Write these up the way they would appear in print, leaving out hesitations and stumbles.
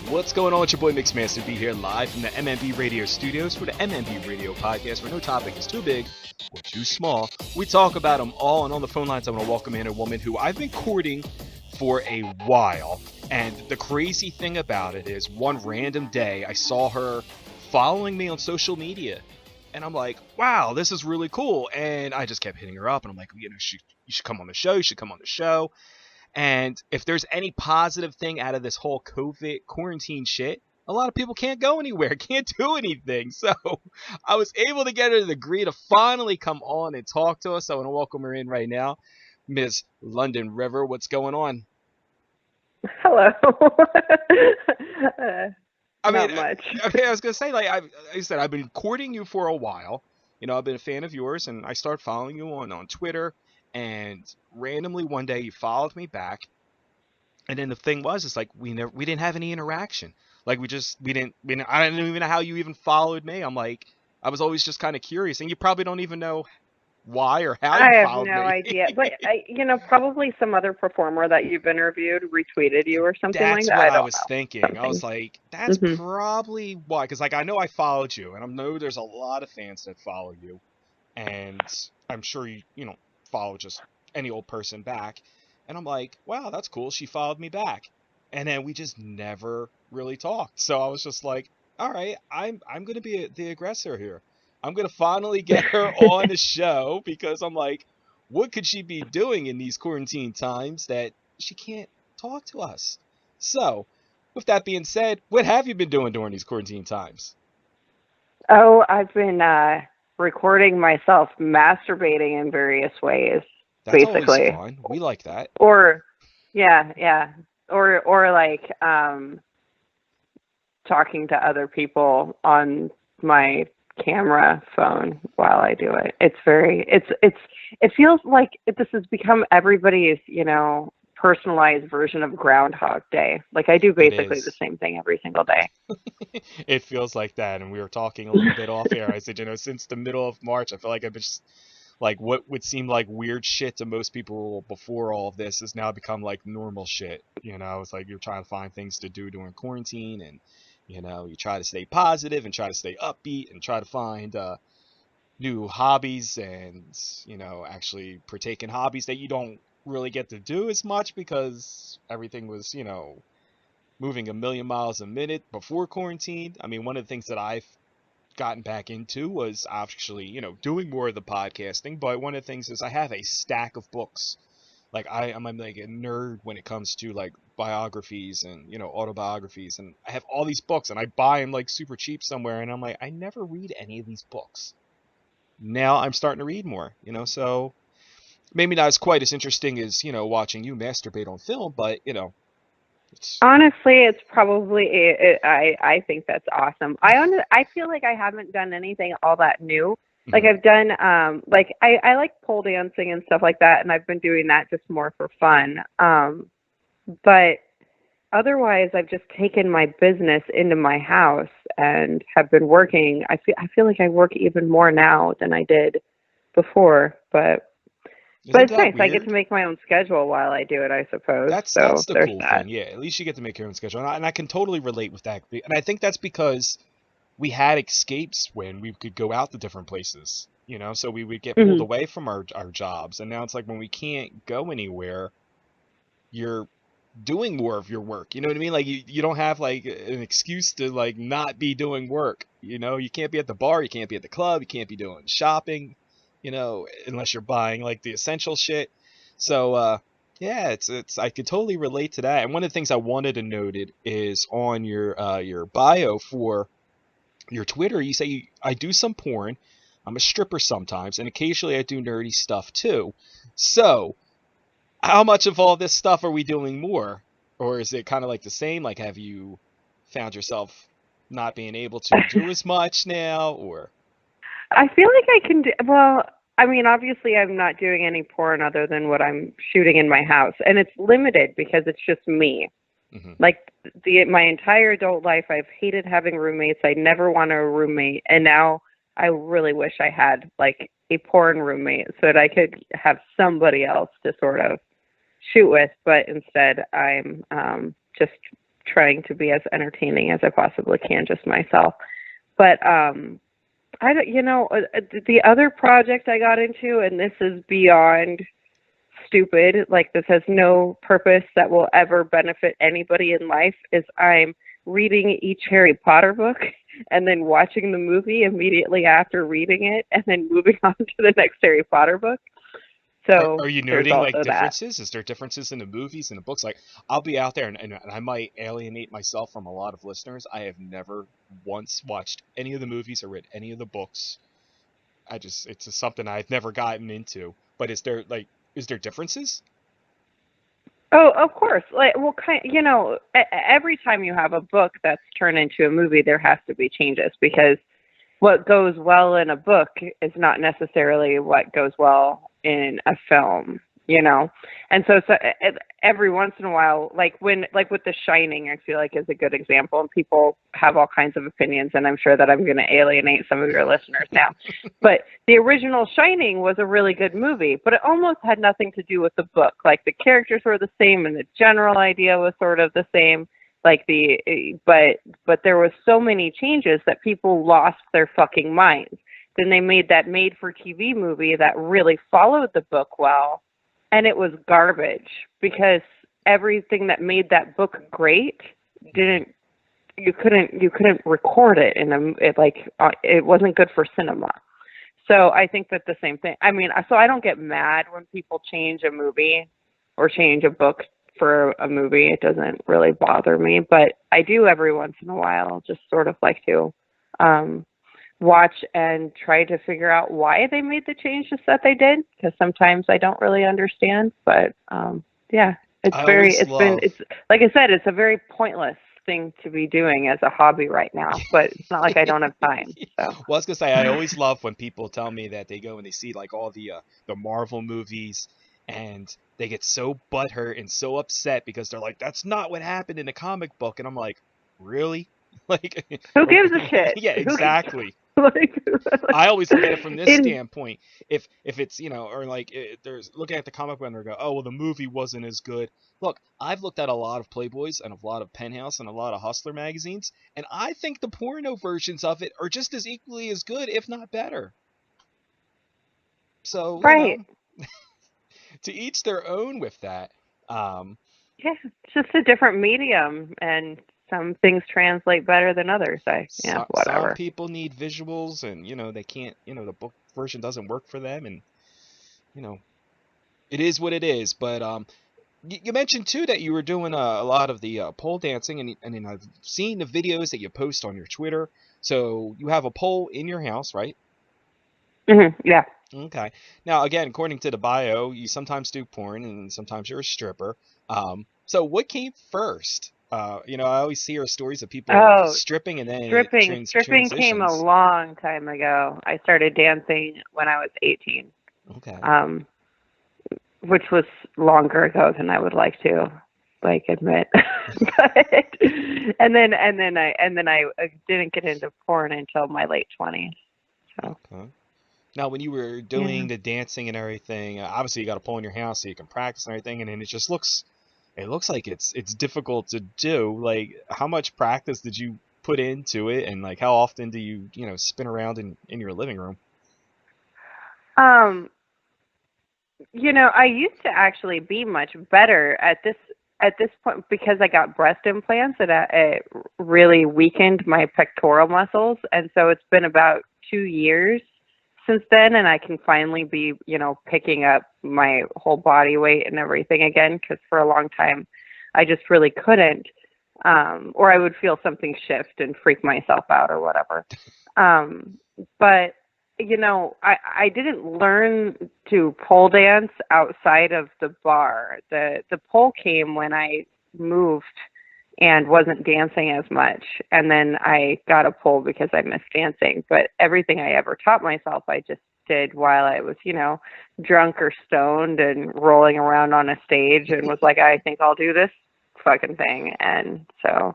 What's going on? It's your boy Masta B here, live from the MMB Radio studios for the MMB Radio podcast, where no topic is too big or too small. We talk about them all, and on the phone lines, I'm going to welcome in a woman who I've been courting for a while. And the crazy thing about it is, one random day, I saw her following me on social media, and I'm like, wow, this is really cool. And I just kept hitting her up, and I'm like, you should come on the show. You should come on the show. And if there's any positive thing out of this whole COVID quarantine shit, a lot of people can't go anywhere, can't do anything. So I was able to get her to agree to finally come on and talk to us. So I want to welcome her in right now. Miss London River, what's going on? Hello. Not much. I was going to say, like I said, I've been courting you for a while. You know, I've been a fan of yours, and I started following you on Twitter. And randomly one day you followed me back, and then the thing was, it's like we didn't have any interaction. Like we didn't. I don't even know how you even followed me. I'm like, I was always just kind of curious, and you probably don't even know why or how you followed me. I have no idea, but probably some other performer that you've interviewed retweeted you or something like that. That's what I was thinking. I was like, that's probably why, because like I know I followed you, and I know there's a lot of fans that follow you, and I'm sure you follow just any old person back, and I'm like, wow, that's cool, she followed me back, and then we just never really talked. So I was just like, all right, I'm gonna be the aggressor here. I'm gonna finally get her on the show, because I'm like, what could she be doing in these quarantine times that she can't talk to us? So with that being said, what have you been doing during these quarantine times? Oh, I've been recording myself masturbating in various ways. That's basically always fun. We like that. Or or like talking to other people on my camera phone while I do it. It feels like this has become everybody's, personalized version of Groundhog Day. Like I do basically the same thing every single day. It feels like that. And we were talking a little bit off air. I said, since the middle of March, I feel like I've been just like what would seem like weird shit to most people before all of this has now become like normal shit. It's like you're trying to find things to do during quarantine, and you try to stay positive and try to stay upbeat and try to find new hobbies, and actually partake in hobbies that you don't really get to do as much because everything was moving a million miles a minute before quarantine. I mean, one of the things that I've gotten back into was actually doing more of the podcasting, but one of the things is I have a stack of books. Like I'm like a nerd when it comes to like biographies and autobiographies, and I have all these books, and I buy them like super cheap somewhere, and I'm like, I never read any of these books. Now I'm starting to read more, so maybe not as quite as interesting as watching you masturbate on film, but honestly, it's probably I think that's awesome. I feel like I haven't done anything all that new. Like I've done like I like pole dancing and stuff like that, and I've been doing that just more for fun. But otherwise, I've just taken my business into my house and have been working. I feel like I work even more now than I did before, but it's nice. Weird? I get to make my own schedule while I do it, I suppose. That's the cool thing. Yeah, at least you get to make your own schedule. And I can totally relate with that. And I think that's because we had escapes when we could go out to different places, so we would get pulled away from our jobs. And now it's like when we can't go anywhere, you're doing more of your work. You know what I mean? Like you don't have like an excuse to like not be doing work. You can't be at the bar, you can't be at the club, you can't be doing shopping, unless you're buying like the essential shit. So yeah, it's I could totally relate to that. And one of the things I wanted to note is on your bio for your Twitter, you say I do some porn, I'm a stripper sometimes, and occasionally I do nerdy stuff too. So how much of all this stuff are we doing more? Or is it kind of like the same? Like, have you found yourself not being able to do as much now, or? I feel like I can do, well, I mean, obviously I'm not doing any porn other than what I'm shooting in my house. And it's limited because it's just me. Like my entire adult life, I've hated having roommates. I never wanted a roommate. And now I really wish I had like a porn roommate so that I could have somebody else to sort of shoot with, but instead I'm just trying to be as entertaining as I possibly can, just myself. But I don't, the other project I got into, and this is beyond stupid, like this has no purpose that will ever benefit anybody in life, is I'm reading each Harry Potter book and then watching the movie immediately after reading it and then moving on to the next Harry Potter book. Are So you there's noting like also that. differences? Is there differences in the movies and the books? Like, I'll be out there and I might alienate myself from a lot of listeners. I have never once watched any of the movies or read any of the books. It's just something I've never gotten into. But is there differences? Oh, of course. Like, well, every time you have a book that's turned into a movie, there has to be changes because what goes well in a book is not necessarily what goes well in a film, you know. And every once in a while, like with The Shining, I feel like is a good example, and people have all kinds of opinions, and I'm sure that I'm going to alienate some of your listeners now. But the original Shining was a really good movie, but it almost had nothing to do with the book. Like the characters were the same, and the general idea was sort of the same, like but there was so many changes that people lost their fucking minds. Then they made that made for TV movie that really followed the book well, and it was garbage because everything that made that book great didn't you couldn't record it in it wasn't good for cinema. So I think that the same thing. I mean, so I don't get mad when people change a movie or change a book for a movie. It doesn't really bother me, but I do every once in a while just sort of like to um, watch and try to figure out why they made the changes that they did, because sometimes I don't really understand. But yeah, I always love it's like I said, it's a very pointless thing to be doing as a hobby right now, but it's not like I don't have time. So Well, I was gonna say I always love when people tell me that they go and they see like all the Marvel movies and they get so butthurt and so upset because they're like, that's not what happened in the comic book, and I'm like, really? Like, who gives a shit? yeah, Who exactly. like I always look at it from this it, standpoint. If it's or like there's looking at the comic book and they go, oh well, the movie wasn't as good. Look, I've looked at a lot of Playboys and a lot of Penthouse and a lot of Hustler magazines, and I think the porno versions of it are just as equally as good, if not better. So right. to each their own with that. Um, Yeah, it's just a different medium, and some things translate better than others. Yeah, some whatever. people need visuals, and they can't. The book version doesn't work for them, and you know it is what it is. But you mentioned too that you were doing a lot of the pole dancing, and I've seen the videos that you post on your Twitter. So you have a pole in your house, right? Yeah. Okay. Now, again, according to the bio, you sometimes do porn and sometimes you're a stripper. So what came first? I always hear stories of people Oh, stripping and then it stripping came a transitions. long time ago. I started dancing when I was 18, Okay. um, which was longer ago than I would like to admit. but and then I didn't get into porn until my late 20s. So Okay. Now, when you were yeah. doing the dancing and everything, obviously you got a pole in your house so you can practice and everything, and then it looks like it's difficult to do. Like, how much practice did you put into it, and like how often do you spin around in your living room? Um, I used to actually be much better at this point because I got breast implants and it really weakened my pectoral muscles, and so it's been about 2 years since then, and I can finally be picking up my whole body weight and everything again, because for a long time I just really couldn't, or I would feel something shift and freak myself out or whatever. Um, but I didn't learn to pole dance outside of the bar. The pole came when I moved and wasn't dancing as much, and then I got a pole because I missed dancing. But everything I ever taught myself, I just did while I was, drunk or stoned and rolling around on a stage, and was like, I think I'll do this fucking thing. And so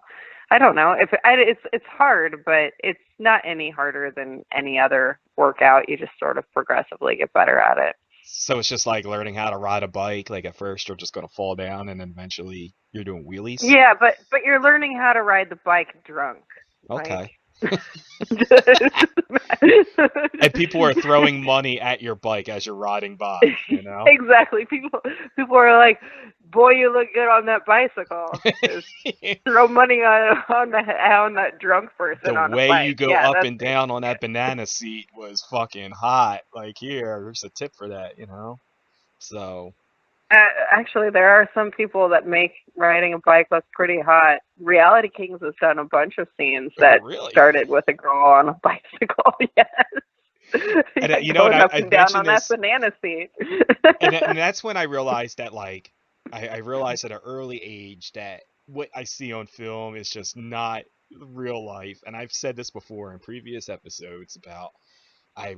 I don't know if it's hard, but it's not any harder than any other workout. You just sort of progressively get better at it. So it's just like learning how to ride a bike. Like at first you're just gonna fall down, and then eventually you're doing wheelies. Yeah, but you're learning how to ride the bike drunk. Like Okay. And people are throwing money at your bike as you're riding by. You know. exactly. People are like, "Boy, you look good on that bicycle." Just throw money on that drunk The person on a way you bike. go Yeah, up that's and down on basically that it. banana seat was fucking hot. Like here's a tip for that. You know. So. Actually, there are some people that make riding a bike look pretty hot. Reality Kings has done a bunch of scenes Oh that really? started with a girl on a bicycle. Yes, And yeah, you know, and going up I and down mentioned on that this, banana seat. and that's when I realized that like I realized at an early age that what I see on film is just not real life. And I've said this before in previous episodes about I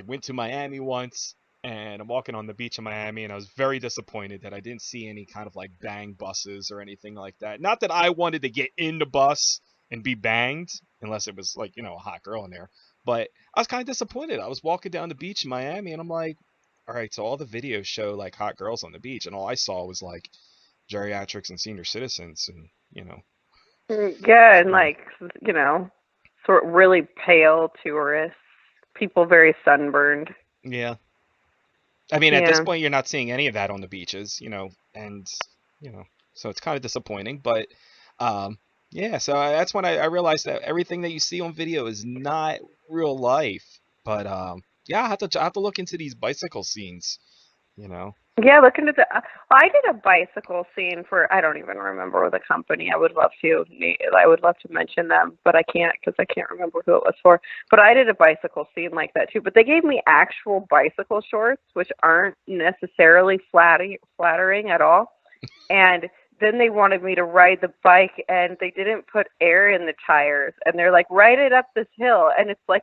went to Miami once, and I'm walking on the beach in Miami, and I was very disappointed that I didn't see any kind of like bang buses or anything like that. Not that I wanted to get in the bus and be banged, unless it was like, a hot girl in there. But I was kind of disappointed. I was walking down the beach in Miami, and I'm like, all right, so all the videos show like hot girls on the beach, and all I saw was like geriatrics and senior citizens, and Yeah, and so like sort of really pale tourists, people very sunburned. yeah. I mean, at this Yeah. point, you're not seeing any of that on the beaches, and so it's kind of disappointing. But yeah, so that's when I realized that everything that you see on video is not real life. But yeah, I have to look into these bicycle scenes. You know. Yeah, look into the. I did a bicycle scene for. I don't even remember the company. I would love to. I would love to mention them, but I can't because I can't remember who it was for. But I did a bicycle scene like that too. But they gave me actual bicycle shorts, which aren't necessarily flattering at all. And then they wanted me to ride the bike, and they didn't put air in the tires. And they're like, ride it up this hill, and it's like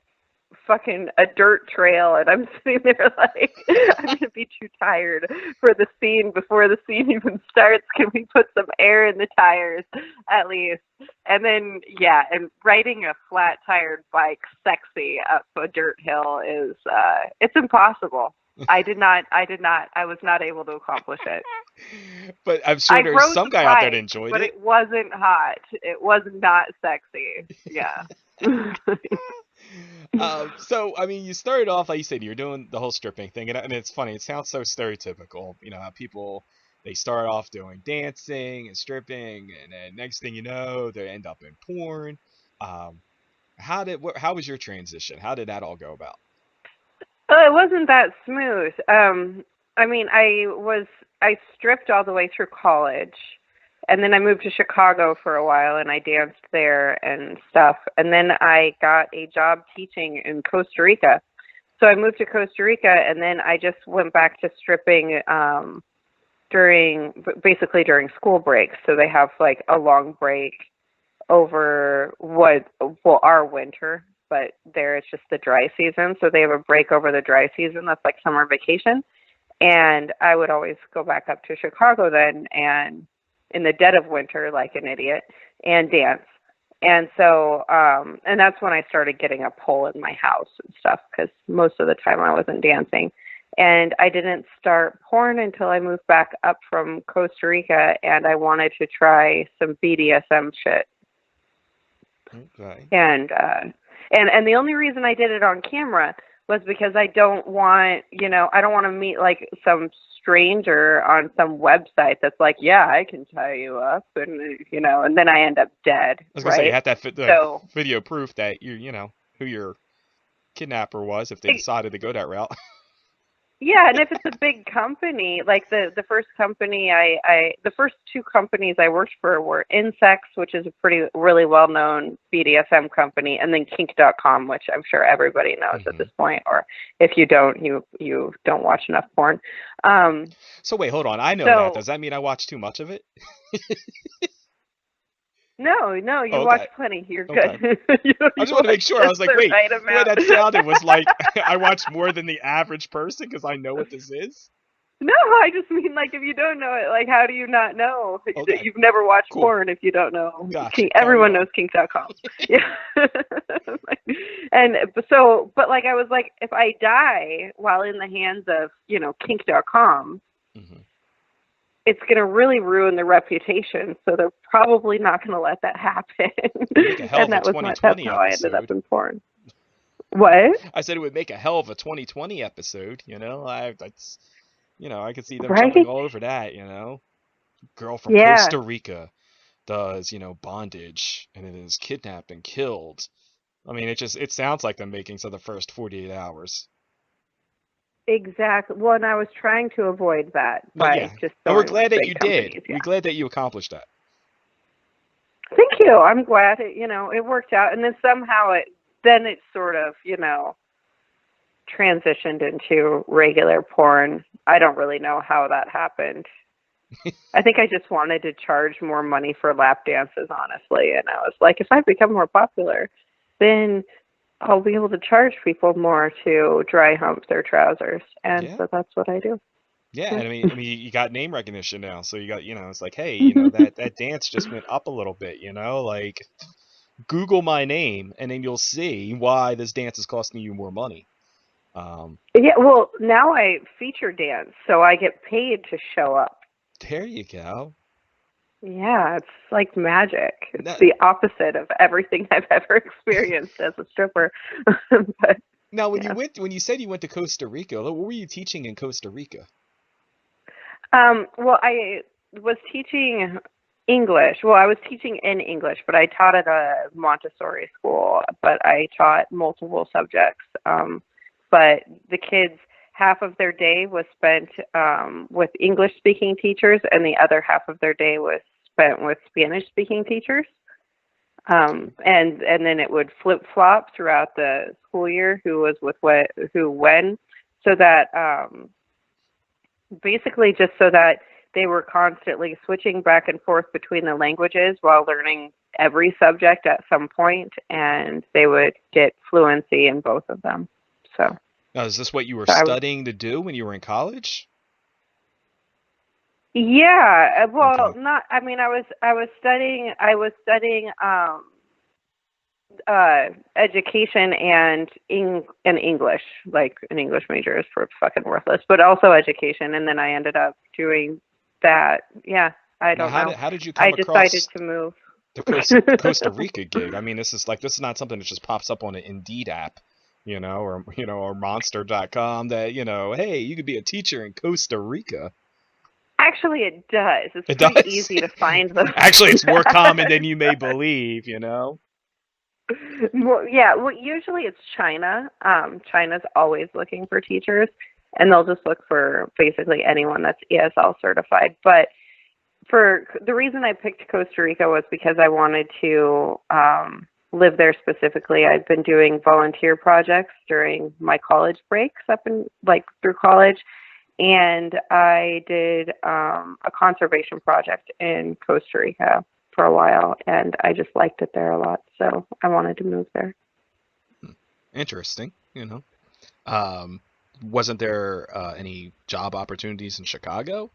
fucking a dirt trail, and I'm sitting there like, I'm gonna be too tired for the scene before the scene even starts. Can we put some air in the tires at least? And then yeah, and riding a flat tired bike sexy up a dirt hill is it's impossible. I was not able to accomplish it. But I'm sure I there's rode some the guy out there that bike, enjoyed but it. it wasn't hot. It was not sexy. Yeah. So I mean, you started off like you said, you're doing the whole stripping thing, and it's funny. It sounds so stereotypical. You know how people they start off doing dancing and stripping, and then next thing you know, they end up in porn. Um, how was your transition? How did that all go about? Well, it wasn't that smooth. I mean, I stripped all the way through college, and then I moved to Chicago for a while, and I danced there and stuff. And then I got a job teaching in Costa Rica. So I moved to Costa Rica, and then I just went back to stripping basically during school breaks. So they have like a long break over our winter, but there it's just the dry season. So they have a break over the dry season. That's like summer vacation. And I would always go back up to Chicago then, and in the dead of winter, like an idiot, and dance. And so, and that's when I started getting a pole in my house and stuff, because most of the time I wasn't dancing. And I didn't start porn until I moved back up from Costa Rica, and I wanted to try some BDSM shit. Okay. And the only reason I did it on camera was because I don't want, I don't want to meet like some stranger on some website that's like, yeah, I can tie you up, and then I end up dead, I was gonna say you right? have that the So video proof that who your kidnapper was if they decided to go that route. yeah, and if it's a big company, like the first company the first two companies I worked for were Insects, which is a really well known BDSM company, and then Kink.com, which I'm sure everybody knows at Hmm. this point, or if you don't, you don't watch enough porn. Um, So wait, hold on. I know that. so Does that mean I watch too much of it? no, Oh, you watch okay. plenty. You're Okay. good. I you just want to make watch sure. I just was like, the wait, right the way amount. that sounded was like I watch more than the average person because I know what this is. No, I just mean like if you don't know it, like how do you not know? Okay, You've never watched cool. porn if you don't know Gotcha. King. Carry Everyone on. knows kink.com. Yeah. And so, but like I was like, if I die while in the hands of kink.com, Hmm. it's going to really ruin the reputation. So they're probably not going to let that happen. It'd make a hell And of a that's 2020 how I ended up episode. in porn. What? I said it would make a hell of a 2020 episode. That's I could see them jumping Right? all over that. Girl from Yeah. Costa Rica does bondage and it is kidnapped and killed. I mean, it sounds like the makings of the first 48 hours. Exactly. Well, and I was trying to avoid that Well, by yeah, just and we're going with glad that you big did. companies. We're Yeah. glad that you accomplished that. Thank you. I'm glad it worked out. And then somehow it sort of, transitioned into regular porn. I don't really know how that happened. I think I just wanted to charge more money for lap dances, honestly. And I was like, if I become more popular, then I'll be able to charge people more to dry hump their trousers. And Yeah. so that's what I do. Yeah, Yeah. and I mean, you got name recognition now, so you got, it's like, hey, that dance just went up a little bit, like Google my name, and then you'll see why this dance is costing you more money. Um, Yeah, well, now I feature dance, so I get paid to show up. there you go. Yeah, it's like magic. It's Now, the opposite of everything I've ever experienced as a stripper. But now, yeah. when you said you went to Costa Rica, what were you teaching in Costa Rica? Well, I was teaching English. Well, I was teaching in English, but I taught at a Montessori school, but I taught multiple subjects. But the kids, half of their day was spent with English speaking teachers, and the other half of their day was spent with Spanish speaking teachers. And then it would flip flop throughout the school year who was with who when, so that basically just so that they were constantly switching back and forth between the languages while learning every subject at some point, and they would get fluency in both of them. So, Now, is this what you were so I was, studying to do when you were in college? yeah, Okay. well, not, I mean, I was studying education and English, like an English major is for fucking worthless, but also education. And then I ended up doing that. Yeah, I Now, don't how know. did you I come decided across to move. the Costa Rica gig? I mean, this is not something that just pops up on an Indeed app, or Monster.com that, hey, you could be a teacher in Costa Rica. Actually, it does. It's It pretty does. easy to find them. Actually, it's more common Yeah. than you may believe. Well, yeah. Well, usually it's China. China's always looking for teachers, and they'll just look for basically anyone that's ESL certified. But for the reason I picked Costa Rica was because I wanted to live there specifically. I've been doing volunteer projects during my college breaks up in like through college, and I did a conservation project in Costa Rica for a while, and I just liked it there a lot, so I wanted to move there. Interesting. Um, wasn't there any job opportunities in Chicago?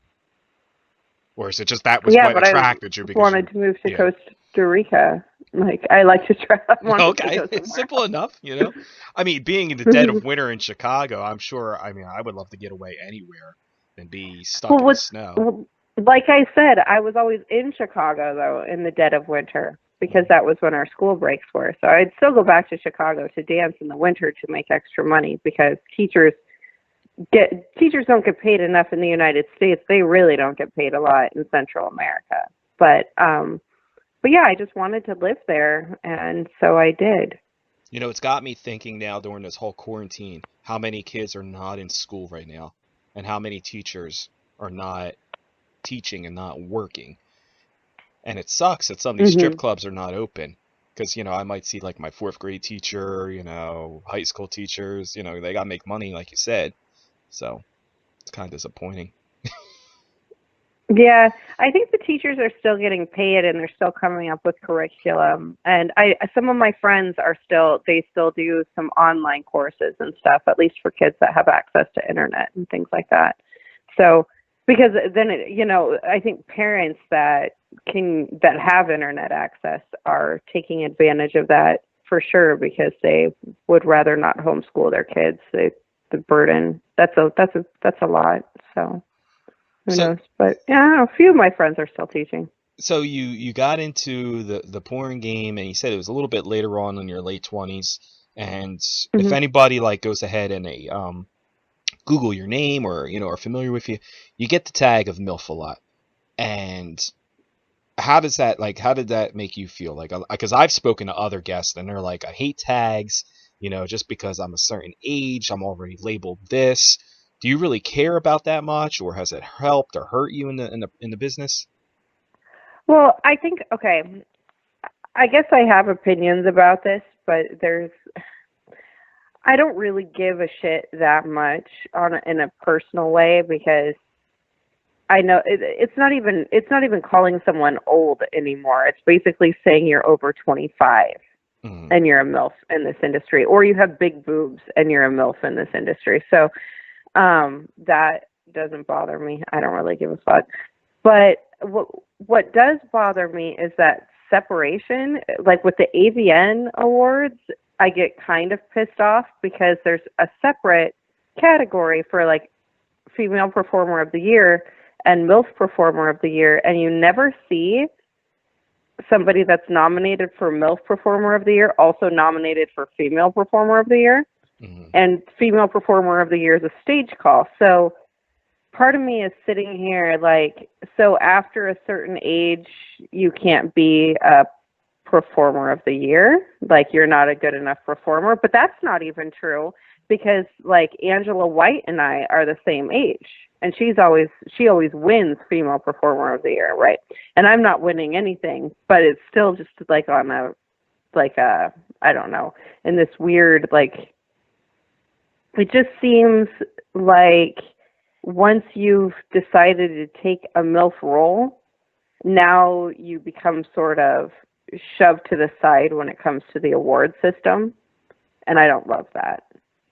Or is it just that was Yeah, what but I attracted you because wanted you, to move to yeah. Costa Rica. Like I like to try. I wanted to Okay, go it's somewhere simple else. enough. I mean, being in the dead of winter in Chicago, I'm sure, I mean, I would love to get away anywhere than be stuck Well, in the snow. like I said, I was always in Chicago though in the dead of winter because Mhm. that was when our school breaks were. So I'd still go back to Chicago to dance in the winter to make extra money because teachers don't get paid enough in the United States. They really don't get paid a lot in Central America. But yeah, I just wanted to live there, and so I did. It's got me thinking now during this whole quarantine, how many kids are not in school right now, and how many teachers are not teaching and not working. And it sucks that some of these strip Mhm. clubs are not open. Because, I might see like my fourth grade teacher, high school teachers, they got to make money, like you said. So it's kind of disappointing. Yeah, I think the teachers are still getting paid and they're still coming up with curriculum. And some of my friends they still do some online courses and stuff, at least for kids that have access to internet and things like that. So because then I think parents that have internet access are taking advantage of that for sure because they would rather not homeschool their kids. The burden that's a lot. So who So knows? But yeah, I don't know, a few of my friends are still teaching. so you got into the porn game, and you said it was a little bit later on in your late 20s. And if Hmm. anybody like goes ahead and Google your name, or are familiar with you, you get the tag of MILF a lot. And how did that make you feel? Like, because I've spoken to other guests and they're like, I hate tags, just because I'm a certain age, I'm already labeled this. Do you really care about that much, or has it helped or hurt you in the business? Well, I think okay. I guess I have opinions about this, but I don't really give a shit that much in a personal way because I know it's not even calling someone old anymore. It's basically saying you're over 25 Mm. and you're a MILF in this industry, or you have big boobs and you're a MILF in this industry. So that doesn't bother me. I don't really give a fuck. But what does bother me is that separation, like with the AVN awards, I get kind of pissed off because there's a separate category for like female performer of the year and MILF performer of the year, and you never see somebody that's nominated for MILF performer of the year also nominated for female performer of the year. Mm. And female performer of the year is a stage call. So part of me is sitting here like, so after a certain age, you can't be a performer of the year. Like you're not a good enough performer. But that's not even true because like Angela White and I are the same age. And she always wins female performer of the year, right? And I'm not winning anything, but it's still just like on a like a I don't know, in this weird like it just seems like once you've decided to take a MILF role, now you become sort of shoved to the side when it comes to the award system. And I don't love that.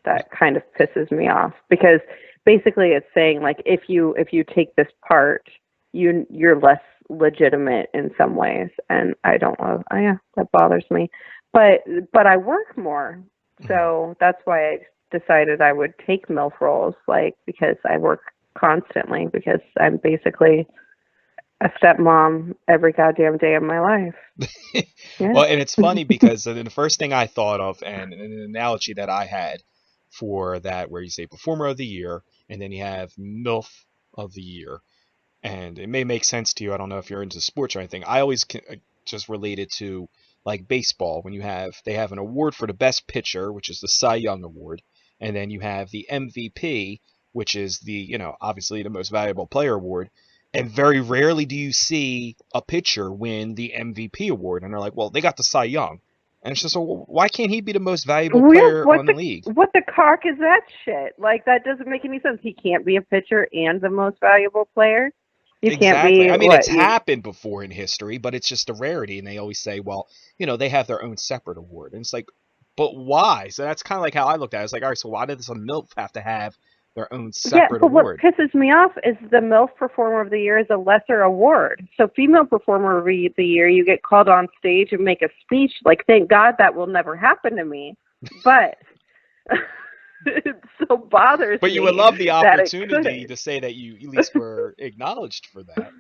That kind of pisses me off because basically it's saying like if you take this part, you're less legitimate in some ways, and I don't love. Oh, yeah, that bothers me. But I work more, Mm. so that's why I decided I would take MILF roles, like because I work constantly because I'm basically a stepmom every goddamn day of my life. Yeah. Well, and it's funny because the first thing I thought of, and an analogy that I had for that, where you say performer of the year, and then you have MILF of the year, and it may make sense to you. I don't know if you're into sports or anything. I always just relate it to like baseball when they have an award for the best pitcher, which is the Cy Young Award, and then you have the MVP, which is the obviously the most valuable player award. And very rarely do you see a pitcher win the MVP award, and they're like, well, they got the Cy Young, and it's just, well, why can't he be the most valuable Real, player on the league? what the cock is that shit? Like that doesn't make any sense. He can't be a pitcher and the most valuable player. You can't Exactly. be I mean, it's what you. happened before in history, but it's just a rarity. And they always say, well, they have their own separate award. And it's like, but why? So that's kind of like how I looked at it. It's like, all right, so why does a MILF have to have their own Yeah, separate but what award? pisses me off is the MILF Performer of the Year is a lesser award. So female performer of the year, you get called on stage and make a speech. Like, thank God that will never happen to me. But it so bothers But you would me love the that it opportunity could. to say that you at least were acknowledged for that.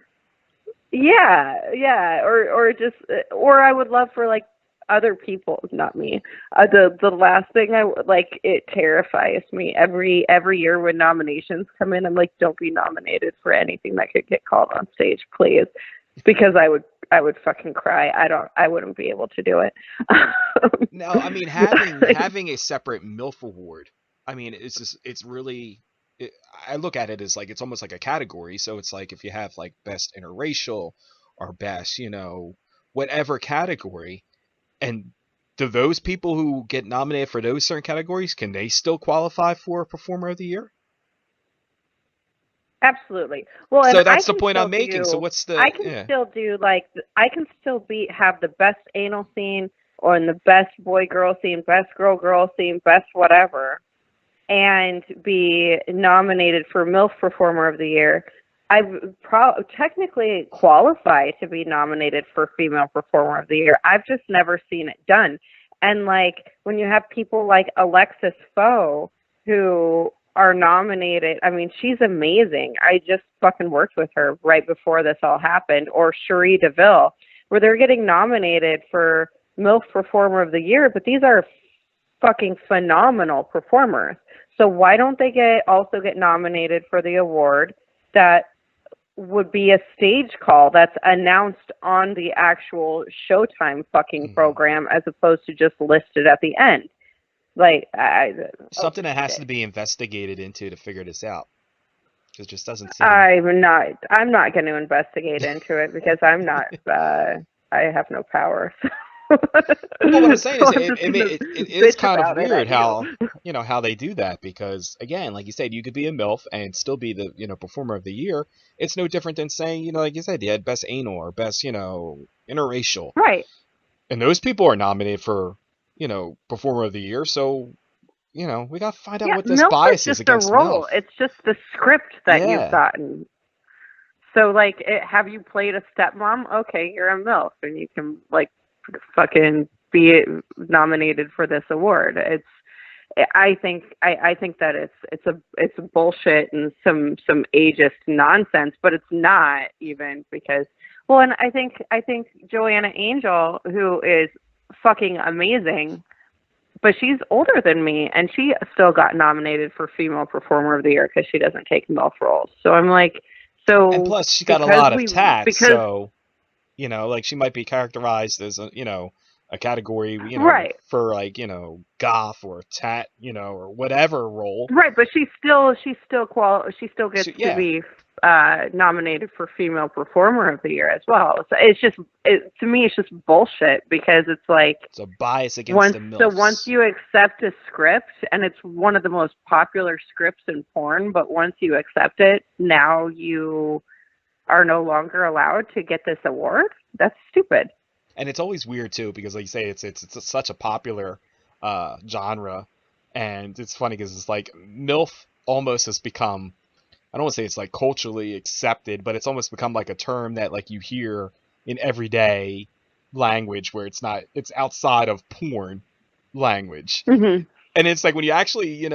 Yeah, yeah, or just or I would love for like other people, not me. The last thing like it terrifies me every year when nominations come in. I'm like, don't be nominated for anything that could get called on stage, please, because I would fucking cry. I wouldn't be able to do it. No, I mean, having a separate MILF award, I mean, it's really it, I look at it as like it's almost like a category. So it's like if you have like best interracial or best, whatever category, and do those people who get nominated for those certain categories, can they still qualify for Performer of the Year? Absolutely. Well, and So that's the point I'm making. So what's I the can yeah? still do like I can still be have the best anal scene or in the best boy girl scene, best girl scene, best whatever. and be nominated for MILF Performer of the Year. I've technically qualified to be nominated for Female Performer of the Year. I've just never seen it done. And like when you have people like Alexis Foe who are nominated, I mean, she's amazing. I just fucking worked with her right before this all happened. Or Cherie DeVille, where they're getting nominated for MILF Performer of the Year, but these are fucking phenomenal performers. So why don't they also get nominated for the award that would be a stage call that's announced on the actual Showtime fucking Mm-hmm. program as opposed to just listed at the end? Like, Something that has to be investigated into to figure this out. Because it just doesn't seem. I'm not going to investigate into it because I'm not, I have no power. Well, what I'm saying So is, I'm just gonna it is bitch kind of about it weird at you. how how they do that because again, like you said, you could be a MILF and still be the performer of the year. It's no different than saying like you said, you had best anal or best interracial, Right. and those people are nominated for performer of the year. So we got to find out Yeah, what this MILF is bias is just a against role. MILF. It's just the script that you've Yeah, gotten. So, like, have you played a stepmom? Okay, you're a MILF, and you can, like, fucking be nominated for this award. I think that it's bullshit and some ageist nonsense, but it's not even because, well, and I think Joanna Angel, who is fucking amazing, but she's older than me, and she still got nominated for Female Performer of the Year because she doesn't take MILF roles. So I'm like, and so plus she got a lot of tats, because so like she might be characterized as a category, right. for like, goth or tat, or whatever role. Right, but she still gets to Yeah, be nominated for Female Performer of the Year as well. So it's just to me it's just bullshit because it's like it's a bias against the once MILFs. you accept a script and it's one of the most popular scripts in porn, but once you accept it, now you are no longer allowed to get this award. That's stupid. And it's always weird too because like you say, it's such a popular genre, and it's funny because it's like MILF almost has become, I don't want to say it's like culturally accepted, but it's almost become like a term that like you hear in everyday language where it's outside of porn language. Mhm. And it's like when you actually,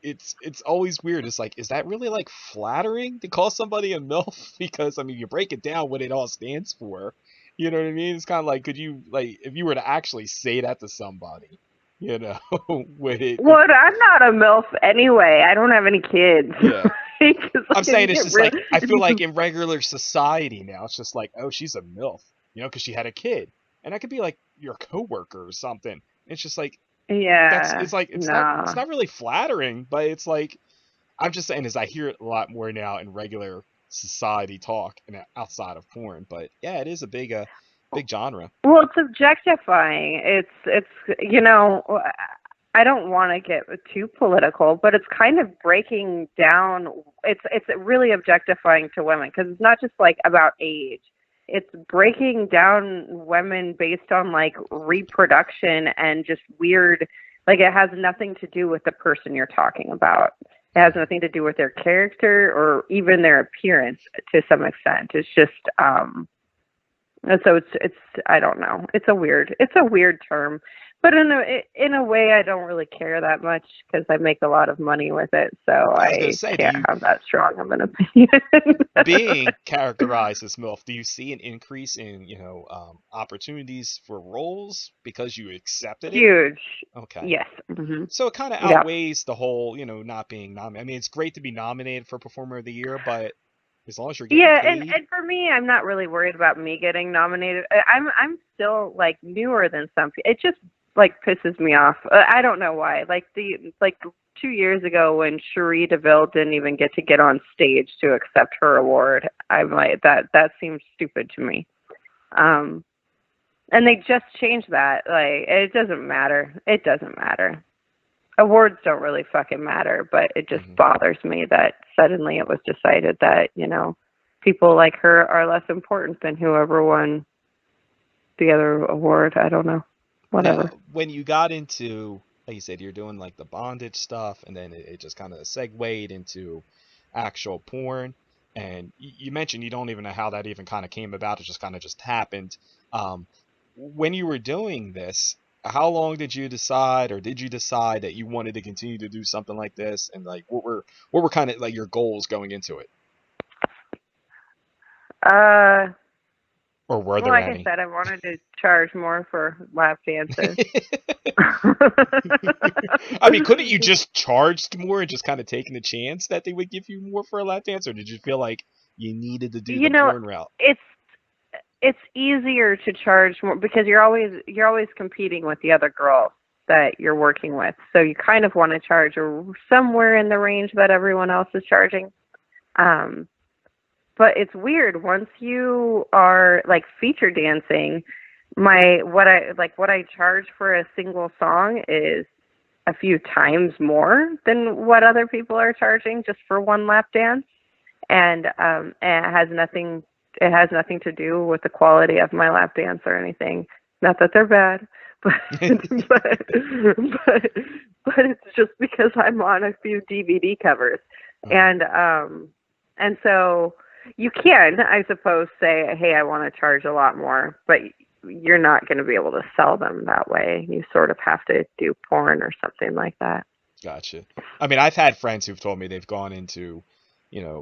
it's always weird. It's like, is that really like flattering to call somebody a MILF? Because I mean, you break it down what it all stands for. You know what I mean? It's kind of like, could you like if you were to actually say that to somebody, you know, would Well, I'm not a MILF anyway. I don't have any kids. yeah. Like, I'm if saying you it's get just like I if feel like you, in regular society now, it's just like, oh, she's a MILF, because she had a kid, and that could be like your coworker or something. It's just like yeah, it's like it's no. not really flattering, but it's like I'm just saying is I hear it a lot more now in regular society talk and outside of porn. But yeah, it is a big genre. Well, it's objectifying. It's I don't want to get too political, but it's kind of breaking down. It's really objectifying to women because it's not just like about age. It's breaking down women based on like reproduction and just weird. Like it has nothing to do with the person you're talking about. It has nothing to do with their character or even their appearance to some extent. It's just and so it's I don't know. It's a weird term, but in a way I don't really care that much because I make a lot of money with it, so I was gonna I say, do can't you have that strong of an opinion. being characterized as MILF, do you see an increase in opportunities for roles because you accepted it? Huge. Okay. Yes. Hmm. So it kind of Yep. outweighs the whole, not being nominated. I mean, it's great to be nominated for Performer of the Year, but as long as you're getting Yeah, paid. and for me, I'm not really worried about me getting nominated. I'm still like newer than some people. It just like pisses me off. I don't know why. Like 2 years ago when Cherie DeVille didn't even get on stage to accept her award, I'm like that seems stupid to me. Um, and they just changed that. Like it doesn't matter. It doesn't matter. Awards don't really fucking matter, but it just Mhm. bothers me that suddenly it was decided that, people like her are less important than whoever won the other award. I don't know. Now, Whatever. when you got into like you said, you're doing like the bondage stuff, and then it just kind of segued into actual porn. And you mentioned you don't even know how that even kind of came about. It just kind of just happened. Um, when you were doing this, how long did you decide, or did you decide that you wanted to continue to do something like this? And like, what were kind of like your goals going into it, Uh, or were well, there like I any? said, I wanted to charge more for lap dances. I mean, couldn't you just charged more and just kind of taken the chance that they would give you more for a lap dance, or did you feel like you needed to do You the know, porn route? it's it's easier to charge more because you're always competing with the other girls that you're working with. So you kind of want to charge somewhere in the range that everyone else is charging. Um, but it's weird once you are like feature dancing. What I charge for a single song is a few times more than what other people are charging just for one lap dance, and it has nothing to do with the quality of my lap dance or anything. Not that they're bad, but but but it's just because I'm on a few DVD covers, Uh, and so you can, I suppose, say, hey, I want to charge a lot more, but you're not going to be able to sell them that way. You sort of have to do porn or something like that. gotcha. I mean, I've had friends who've told me they've gone into,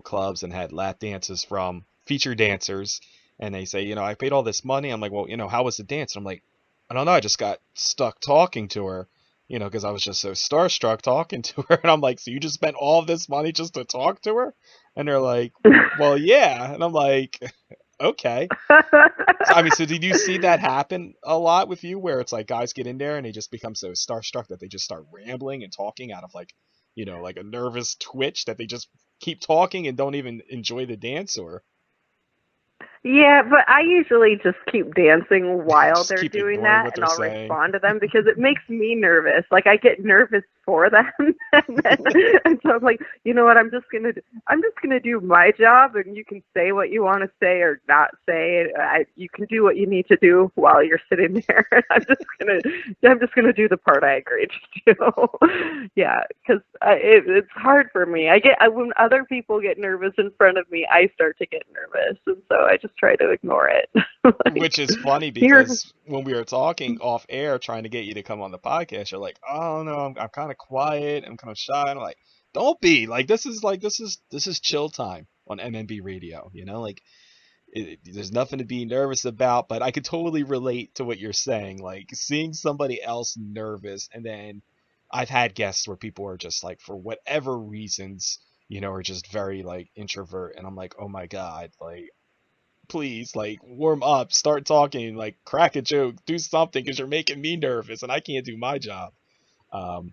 clubs and had lap dances from feature dancers, and they say, I paid all this money. I'm like, well, how was the dance? And I'm like, I don't know. I just got stuck talking to her, because I was just so starstruck talking to her. And I'm like, so you just spent all this money just to talk to her? And they're like, well, yeah. And I'm like, okay. So, I mean, so did you see that happen a lot with you, where it's like guys get in there and they just become so starstruck that they just start rambling and talking out of like, like a nervous twitch that they just keep talking and don't even enjoy the dance, or Yeah, but I usually just keep dancing while just they're keep doing ignoring that, what and they're I'll saying? respond to them because it makes me nervous. Like I get nervous for them, and so I'm like, you know what? I'm just gonna do my job, and you can say what you want to say or not say. You can do what you need to do while you're sitting there. I'm just gonna do the part I agreed to do. Yeah, because it's hard for me. When other people get nervous in front of me, I start to get nervous, and so I just try to ignore it. Which Like is funny you're, because when we were talking off air, trying to get you to come on the podcast, you're like, "Oh no, I'm kind of quiet. I'm kind of shy." And I'm like, "Don't be like this is chill time on MMB radio. Like there's nothing to be nervous about." But I could totally relate to what you're saying. Like seeing somebody else nervous, and then I've had guests where people are just like, for whatever reasons, are just very like introvert, and I'm like, "Oh my god, like." Please, like, warm up, start talking, like, crack a joke, do something, because you're making me nervous and I can't do my job. Um,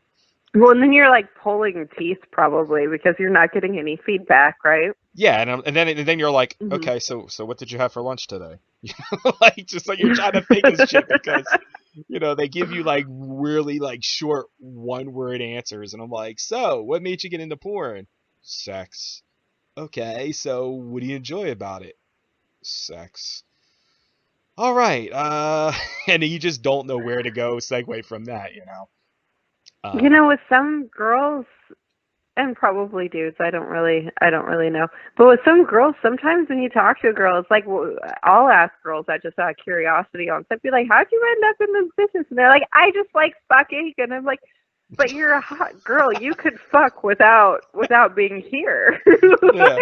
well, and then you're like pulling teeth probably because you're not getting any feedback, right? yeah, and then you're like, Hmm. okay, so what did you have for lunch today? Like, just like you're trying to think of shit because they give you like really like short one word answers, and I'm like, so what made you get into porn? Sex. Okay, so what do you enjoy about it? Sex. All right, and you just don't know where to go segue from that. Um, With some girls and probably dudes, I don't really know. But with some girls, sometimes when you talk to a girl, it's like, well, I'll ask girls that just out of curiosity on stuff, be like, how'd you end up in this business? And they're like, I just like fucking, and I'm like, but you're a hot girl. You could fuck without being here. yeah,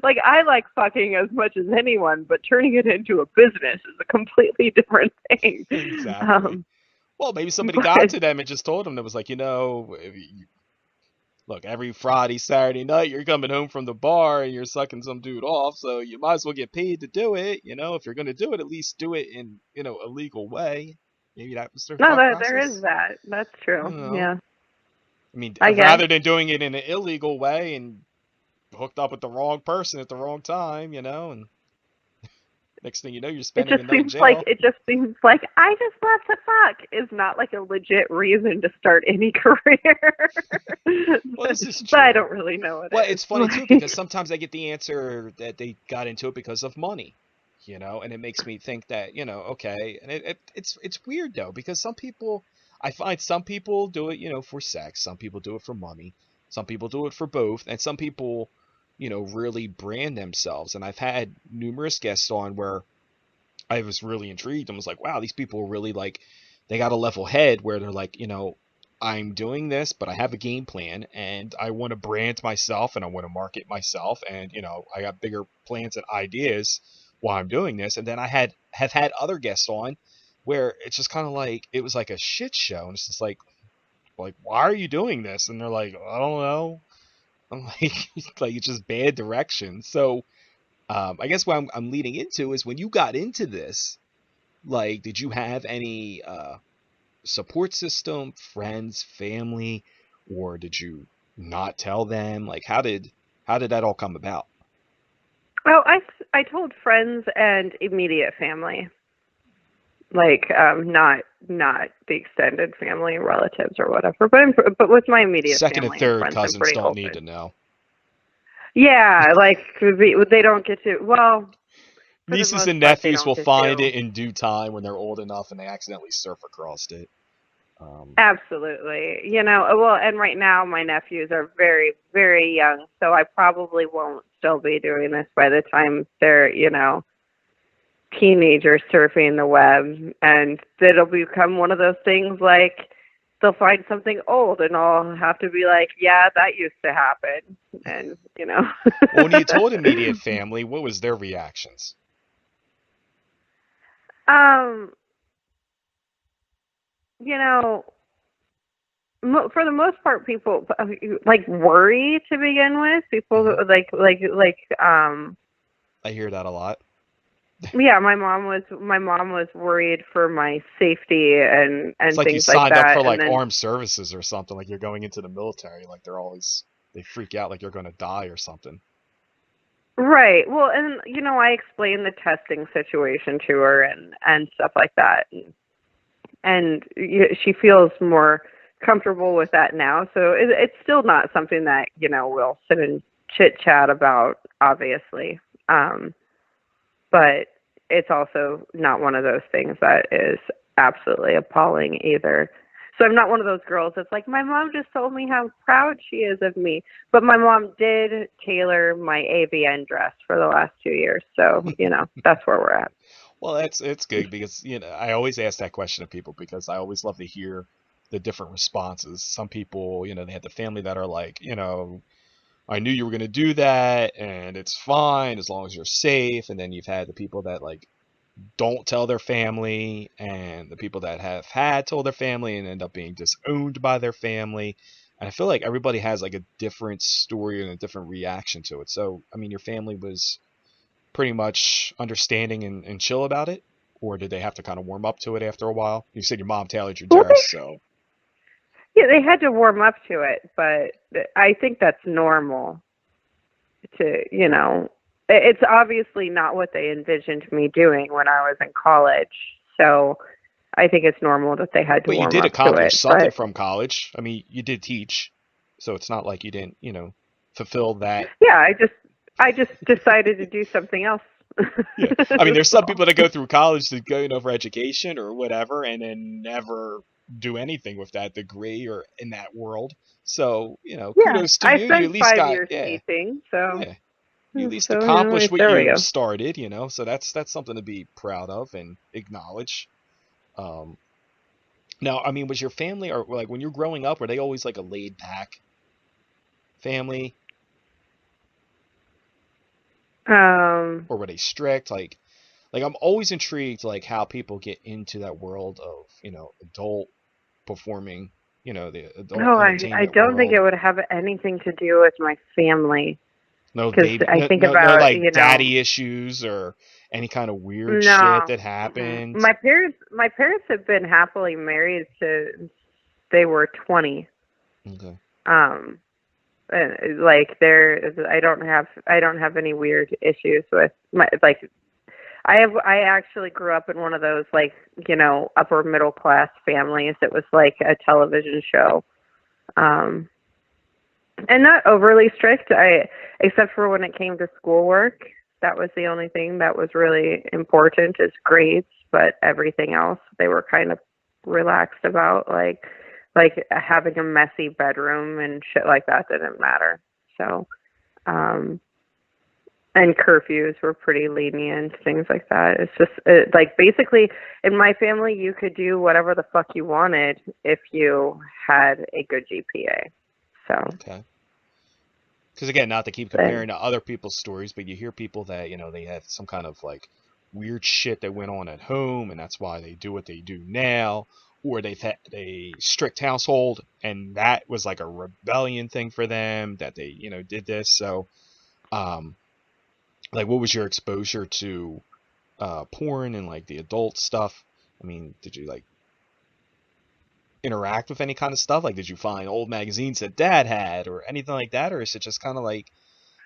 Like I like fucking as much as anyone, but turning it into a business is a completely different thing. exactly. Um, Well, maybe somebody got but to them and just told them that was like, look, every Friday, Saturday night, you're coming home from the bar and you're sucking some dude off, so you might as well get paid to do it. If you're gonna do it, at least do it in, a legal way. Maybe that was their no, thought there is process. that. That's I true. don't know. Yeah, I mean, I guess. rather than doing it in an illegal way and hooked up with the wrong person at the wrong time, and next thing you know, you're It spending just the night in seems like jail. it just seems like I just love to fuck is not like a legit reason to start any career. Well, this is But I true. don't really know what Well, is. it's funny too because sometimes I get the answer that they got into it because of money, and it makes me think that okay, and it's weird though because some people I find some people do it, for sex. Some people do it for money. Some people do it for both, and some people, really brand themselves. And I've had numerous guests on where I was really intrigued and was like, wow, these people are really like, they got a level head where they're like, I'm doing this, but I have a game plan and I want to brand myself and I want to market myself. And, I got bigger plans and ideas while I'm doing this. And then have had other guests on where it's just kind of like, it was like a shit show. And it's just like, why are you doing this? And they're like, I don't know. I'm like, like it's just bad direction. So, I guess what I'm leading into is when you got into this, like, did you have any support system, friends, family, or did you not tell them? Like, how did that all come about? Well, I told friends and immediate family, like not the extended family, relatives or whatever, but with my immediate Second and family and third friends, I'm cousins pretty don't need to open. know. Yeah, like they don't get to. Well, for the Nieces most and part, they nephews don't will get find to. it in due time when they're old enough and they accidentally surf across it. Absolutely. Well, and right now my nephews are very, very young, so I probably won't still be doing this by the time they're, teenagers surfing the web. And it'll become one of those things like they'll find something old and I'll have to be like, yeah, that used to happen. And. Well, when you told immediate family, what was their reactions? um, you know, for the most part, people like worry to begin with. People Hmm. I hear that a lot. yeah, my mom was worried for my safety It's and like you things like signed up that. for And like then armed services or something, like you're going into the military, like they freak out like you're going to die or something. right, well, and I explained the testing situation to her and stuff like that, and she feels more comfortable with that now. So it's still not something that we'll sit and chit chat about, obviously. Um, but it's also not one of those things that is absolutely appalling either. So I'm not one of those girls that's like, my mom just told me how proud she is of me. But my mom did tailor my AVN dress for the last 2 years. So, that's where we're at. Well, it's good because I always ask that question of people because I always love to hear the different responses. Some people, they have the family that are like, I knew you were going to do that and it's fine as long as you're safe. And then you've had the people that like don't tell their family and the people that have had told their family and end up being disowned by their family. And I feel like everybody has like a different story and a different reaction to it. So, I mean, your family was pretty much understanding and chill about it, or did they have to kind of warm up to it after a while? You said your mom tailored your Well, dress, so they had to warm up to it, but I think that's normal to, it's obviously not what they envisioned me doing when I was in college. So I think it's normal that they had to but you warm did up to accomplish it. something But from college. I mean, you did teach, so it's not like you didn't, fulfill that. yeah, I just decided to do something else. Yeah, I mean, there's some So, people that go through college to go, for education or whatever, and then never do anything with that degree or in that world. So, yeah, kudos to I you. You spent at least 5 got, years yeah, teaching, so yeah. You at least at accomplished least what there we you go. started, so that's something to be proud of and acknowledge. Um, Now, I mean, was your family or like when you're growing up, were they always like a laid back family Um, or were they strict? Like I'm always intrigued like how people get into that world of, adult performing, the adult no, I entertainment don't think it world. would have anything to do with my family No because baby, I no, think no, no about, like daddy issues or any kind of weird shit no. that Mm-mm. happened. My parents have been happily married to they were 20. Okay. Um, like I don't have any weird issues with my like I actually grew up in one of those like upper middle class families. It was like a television show. Um, and not overly strict. I except for when it came to schoolwork. That was the only thing that was really important is grades, but everything else they were kind of relaxed about. Like having a messy bedroom and shit like that didn't matter. So, um, and curfews were pretty lenient, things like that. It's just like basically in my family, you could do whatever the fuck you wanted if you had a good GPA. So, Okay. Because again, not to keep but comparing to other people's stories, but you hear people that they have some kind of like weird shit that went on at home, and that's why they do what they do now, or they've had a strict household, and that was like a rebellion thing for them that they did this. So, um, like, what was your exposure to porn and like the adult stuff? I mean, did you like interact with any kind of stuff? Like, did you find old magazines that dad had or anything like that? Or is it just kind of like,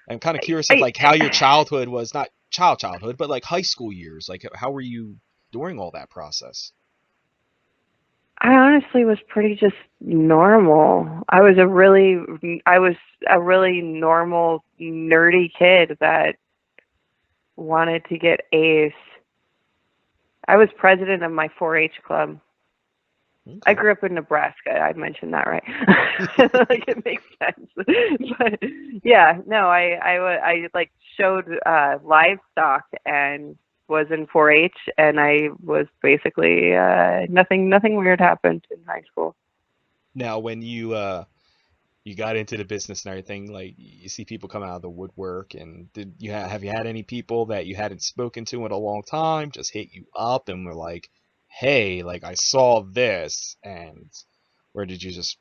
I'm kind of curious of I like how your childhood was, not childhood, but like high school years. Like, how were you during all that process? I honestly was pretty just normal. I was a really normal nerdy kid that wanted to get A's. I was president of my 4-H club. I Okay. grew up in Nebraska. I mentioned that right. Like it makes sense. But yeah, no, I like showed livestock and was in 4-H, and I was basically nothing weird happened in high school. Now, when you got into the business and everything, like you see people come out of the woodwork, and have you had any people that you hadn't spoken to in a long time just hit you up and were like, "Hey, like I saw this," and or did you just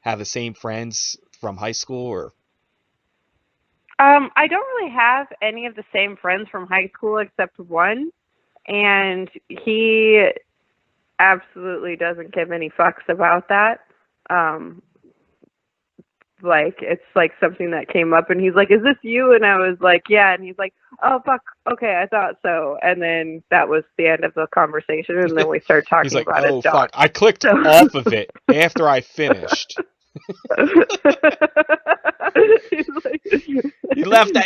have the same friends from high school or? I don't really have any of the same friends from high school except one, and he absolutely doesn't give any fucks about that. Um, like it's like something that came up, and he's like, "Is this you?" And I was like, "Yeah." And he's like, "Oh fuck, okay, I thought so." And then that was the end of the convection, and then we started He's talking like, about his "Oh dog. fuck, I clicked So off of it after I finished." he's like,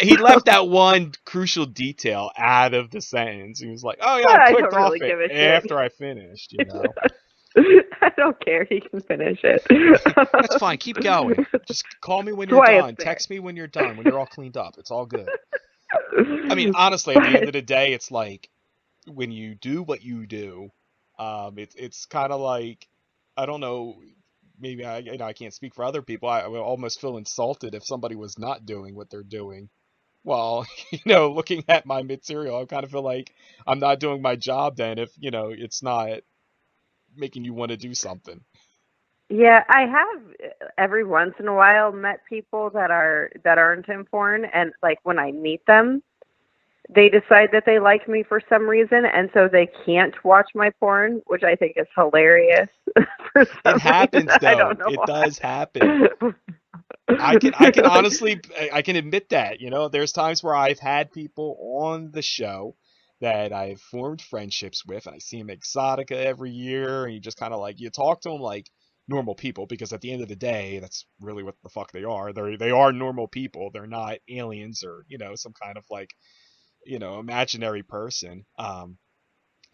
He so left that one crucial detail out of the sentence. He was like, "Oh yeah, I I clicked don't really off it give a shit. after I finished." I don't care. He can finish it. That's fine. Keep going. Just call me when That's you're why it's done. there. Text me when you're done. When you're all cleaned up. It's all good. I mean, honestly, at the end But of the day, it's like when you do what you do, it's kind of like, I don't know. Maybe I can't speak for other people. I would almost feel insulted if somebody was not doing what they're doing. Well, looking at my material, I kind of feel like I'm not doing my job then if, it's not making you want to do something. yeah, I have every once in a while met people that aren't in porn, and like when I meet them, they decide that they like me for some reason, and so they can't watch my porn, which I think is hilarious for It some reason. happens I though. don't know It does happen. why. I can Like, honestly, I can admit that, there's times where I've had people on the show that I've formed friendships with, and I see them Exotica every year, and you just kind of like, you talk to them like normal people, because at the end of the day, that's really what the fuck they are. They are normal people. They're not aliens or, some kind of like, imaginary person.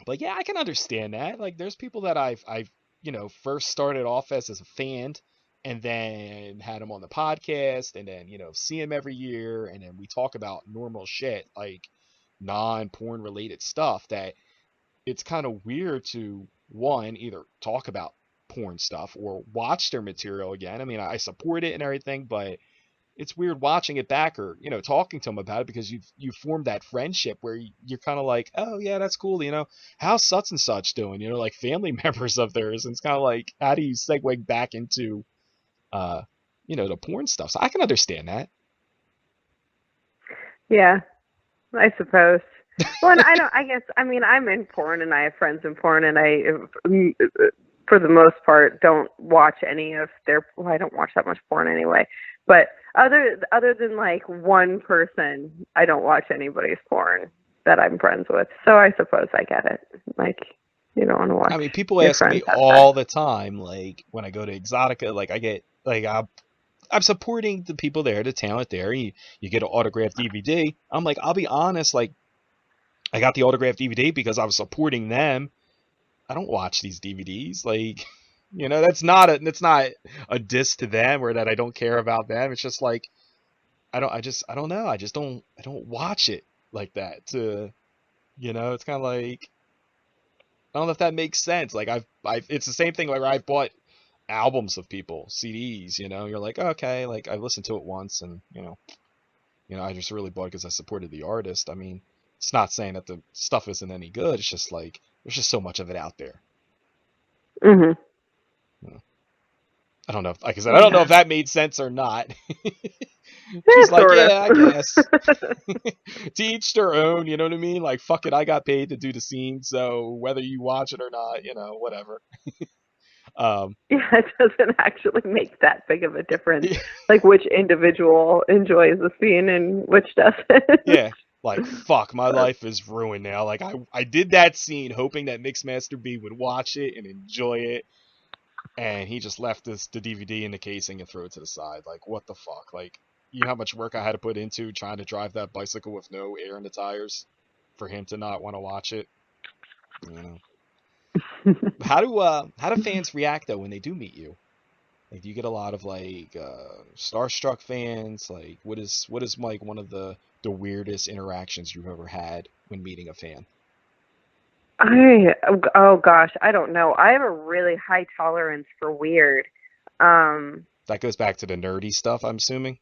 But yeah, I can understand that. Like, there's people that I've first started off as a fan, and then had them on the podcast, and then see them every year, and then we talk about normal shit like non-porn related stuff. That it's kind of weird to, one, either talk about porn stuff or watch their material again. I mean, I support it and everything, but it's weird watching it back or talking to them about it, because you've formed that friendship where you're kind of like, oh yeah, that's cool, how's such and such doing, like family members of theirs, and it's kind of like, how do you segue back into uh the porn stuff? So I can understand that. yeah, I suppose. Well, and I don't. I guess I mean I'm in porn, and I have friends in porn, and I, for the most part, don't watch any of their. Well, I don't watch that much porn anyway. But other than like one person, I don't watch anybody's porn that I'm friends with. So I suppose I get it. Like you don't want to I watch mean, people your ask friends me have sex. all the time, like when I go to Exotica, like I get like I'm supporting the people there, the talent there. You get an autographed DVD. I'm like, I'll be honest, like I got the autographed DVD because I was supporting them. I don't watch these DVDs. Like, that's not a diss to them or that I don't care about them. It's just like I don't know. I don't watch it like that. It's kind of like I don't know if that makes sense. Like it's the same thing. Like I've bought albums of people, CDs. You're like, okay, like I listened to it once, and I just really bought it because I supported the artist. I mean, it's not saying that the stuff isn't any good. It's just like there's just so much of it out there. Mhm. You know? I don't know. Like I said, I don't know if Yeah. that made sense or not. She's like, Sort of. yeah, I guess. To each their own. You know what I mean? Like, fuck it, I got paid to do the scene, so whether you watch it or not, whatever. Um, Yeah, it doesn't actually make that big of a difference, like which individual enjoys the scene and which doesn't. yeah. Like, fuck, my But life is ruined now. Like, I did that scene hoping that Mixmaster B would watch it and enjoy it, and he just left the DVD in the casing and threw it to the side. Like, what the fuck? Like, you know how much work I had to put into trying to drive that bicycle with no air in the tires for him to not want to watch it? You know. How do fans react though when they do meet you? Like, do you get a lot of like starstruck fans? Like, what is like one of the weirdest interactions you've ever had when meeting a fan? oh gosh, I don't know. I have a really high tolerance for weird. Um, That goes back to the nerdy stuff, I'm assuming.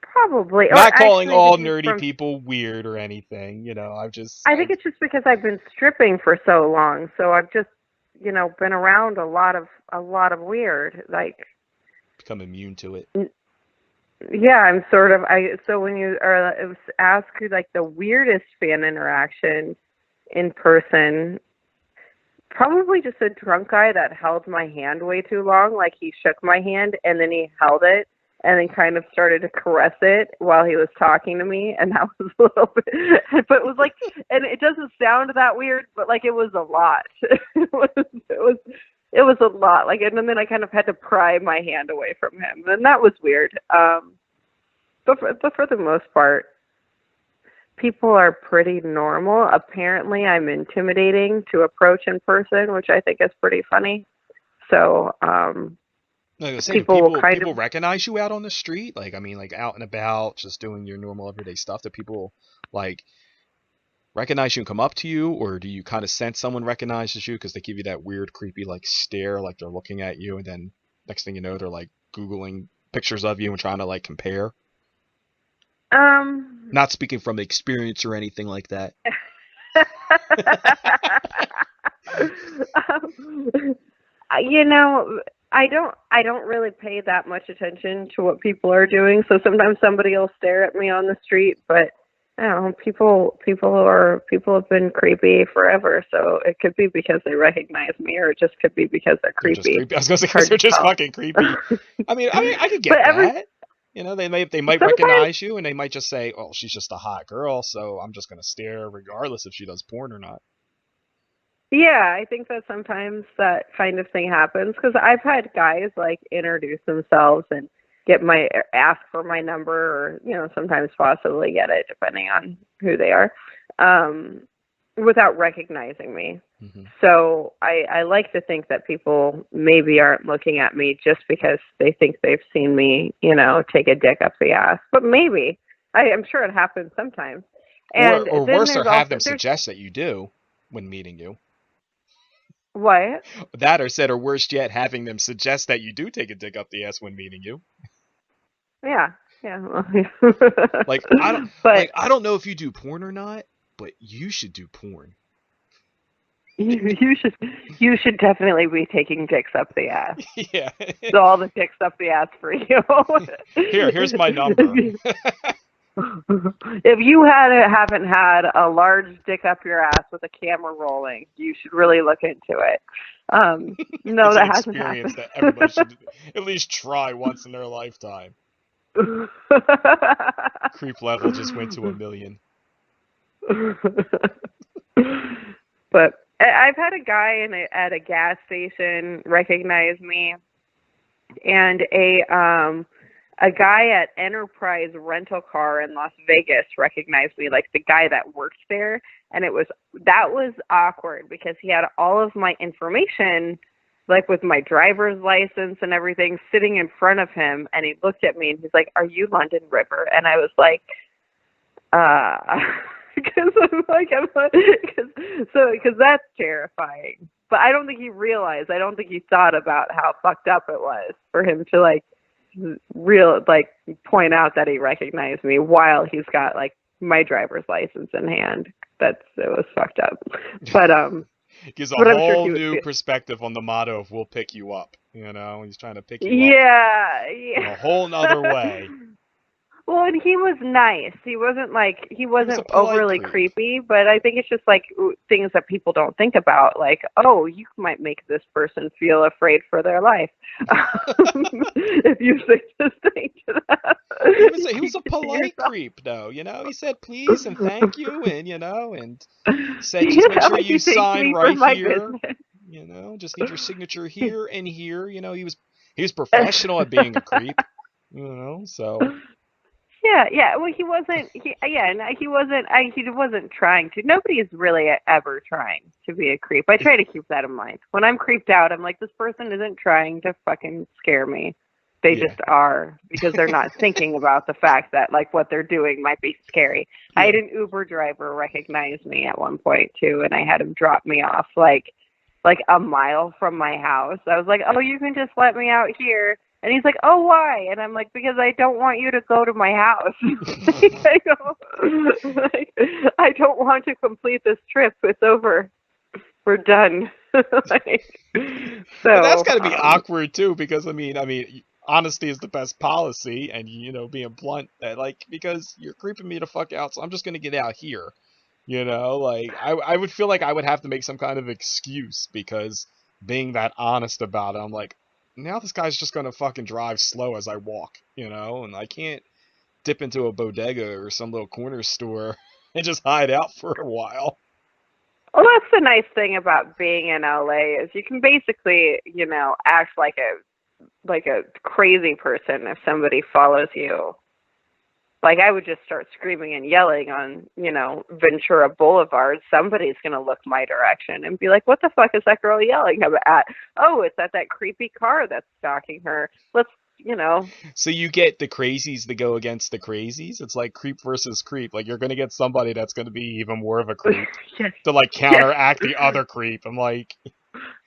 Probably, or Not calling actually, I think all it's nerdy from. people weird or anything. I think it's just because I've been stripping for so long, so I've just, been around a lot of weird. Like, become immune to it. yeah, I'm sort of. So when you are asked who like the weirdest fan interaction in person, probably just a drunk guy that held my hand way too long. Like he shook my hand and then he held it and then kind of started to caress it while he was talking to me, and that was a little bit. But it was like, and it doesn't sound that weird, but like it was a lot. It was a lot. Like, and then I kind of had to pry my hand away from him, and that was weird. But for the most part, people are pretty normal. Apparently, I'm intimidating to approach in person, which I think is pretty funny. So, Like I was saying, do people will people kind of. people recognize you out on the street? Like, I mean, like out and about, just doing your normal everyday stuff. Do people like recognize you and come up to you, or do you kind of sense someone recognizes you because they give you that weird, creepy like stare, like they're looking at you, and then next thing you know, they're like googling pictures of you and trying to like compare? Um, Not speaking from experience or anything like that. um, you know, I don't really pay that much attention to what people are doing. So sometimes somebody will stare at me on the street, but I don't know, people have been creepy forever. So it could be because they recognize me, or it just could be because they're They're just creepy. creepy. I was gonna say It's because hard they're to just tell. fucking creepy. I mean, I could But get that. They might sometimes, recognize you and they might just say, "Oh, she's just a hot girl, so I'm just gonna stare regardless if she does porn or not." yeah, I think that sometimes that kind of thing happens because I've had guys like introduce themselves and ask for my number, or sometimes possibly get it depending on who they are, um, without recognizing me. Hmm. So I like to think that people maybe aren't looking at me just because they think they've seen me, take a dick up the ass. But maybe I'm sure it happens sometimes. Or And or then worse, or there's have also them there's suggest that you do when meeting you. what? That, or said, or worse yet, having them suggest that you do take a dick up the ass when meeting you. Yeah, yeah. Well, Like I don't but like I don't know if you do porn or not, but you should do porn. you should definitely be taking dicks up the ass. Yeah. So all the dicks up the ass for you. Here's my number. If you haven't had a large dick up your ass with a camera rolling, you should really look into it. No, It's an that hasn't experience happened. that everybody should at least try once in their lifetime. Creep level just went to 1,000,000. But I've had a guy at a gas station recognize me, and a guy at Enterprise Rental Car in Las Vegas recognized me, like the guy that worked there, and that was awkward because he had all of my information, like with my driver's license and everything, sitting in front of him, and he looked at me and he's like, "Are you London River?" And I was like, because because that's terrifying. But I don't think he realized. I don't think he thought about how fucked up it was for him to like point out that he recognized me while he's got like my driver's license in hand. It was fucked up. But Gives a but I'm sure whole he would new feel. perspective on the motto of "We'll pick you up." You know, he's trying to pick you up Yeah, in yeah. a whole nother way. Well, and he was nice. He He was a wasn't polite overly creep. creepy, but I think it's just like things that people don't think about. Like, oh, you might make this person feel afraid for their life if you say this thing to He was a to polite yourself. creep, though. You know, he said please and thank you, and and said just You make know, sure like you he thanked sign me for right my here. business. Just need your signature here and here. He was professional at being a creep. So Yeah, yeah. Well, he wasn't. Yeah, and he wasn't. He wasn't trying to. Nobody is really ever trying to be a creep. I try to keep that in mind. When I'm creeped out, I'm like, this person isn't trying to fucking scare me. They yeah, just are because they're not thinking about the fact that like what they're doing might be scary. I yeah. had an Uber driver recognize me at one point too, and I had him drop me off like a mile from my house. I was like, "Oh, you can just let me out here." And he's like, "Oh, why?" And I'm like, "Because I don't want you to go to my house. I don't want to complete this trip. It's over. We're done." like, But that's so, got to be awkward too, because honesty is the best policy, and being blunt, that like because you're creeping me the fuck out, so I'm just gonna get out here. Like I would feel like I would have to make some kind of excuse because being that honest about it, I'm like, now this guy's just gonna fucking drive slow as I walk, and I can't dip into a bodega or some little corner store and just hide out for a while. well, that's the nice thing about being in LA is you can basically, act like a crazy person if somebody follows you. Like I would just start screaming and yelling on, Ventura Boulevard. Somebody's gonna look my direction and be like, "What the fuck is that girl yelling at?" Oh, it's at that creepy car that's stalking her. Let's, So you get the crazies to go against the crazies. It's like creep versus creep. Like you're gonna get somebody that's gonna be even more of a creep yes, to like yes. counteract the other creep. I'm like,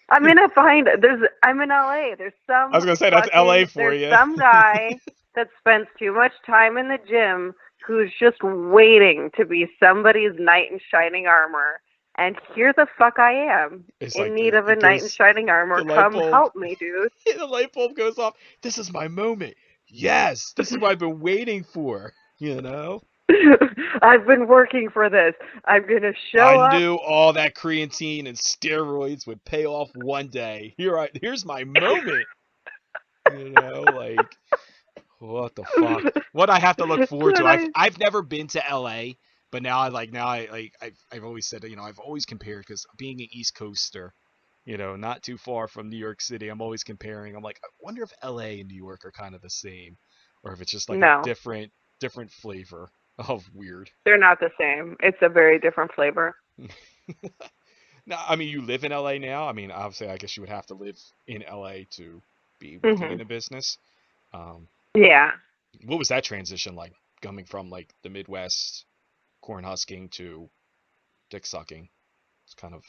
I'm in LA. I was gonna say that's LA for There's you. some guy that spends too much time in the gym who's just waiting to be somebody's knight in shining armor. And here the fuck I am It's in like need of a it knight in goes, shining armor. the light Come bulb, help me, dude. the light bulb goes off. This is my moment. Yes, this is what I've been waiting for. I've been working for this. I'm gonna I show up. knew all that creatine and steroids would pay off one day. Here's my moment. Like what the fuck? What I have to look forward to. When I've never been to LA, but now I like I've always said that, I've always compared because being an East Coaster, not too far from New York City, I'm always comparing. I'm like, I wonder if LA and New York are kind of the same, or if it's just like a no, different flavor of weird. they're not the same. It's a very different flavor. Now, you live in LA now. Obviously, I guess you would have to live in LA to be working in Mhm. the business. Um, Yeah. what was that transition like, coming from like the Midwest, corn husking to dick sucking? It's kind of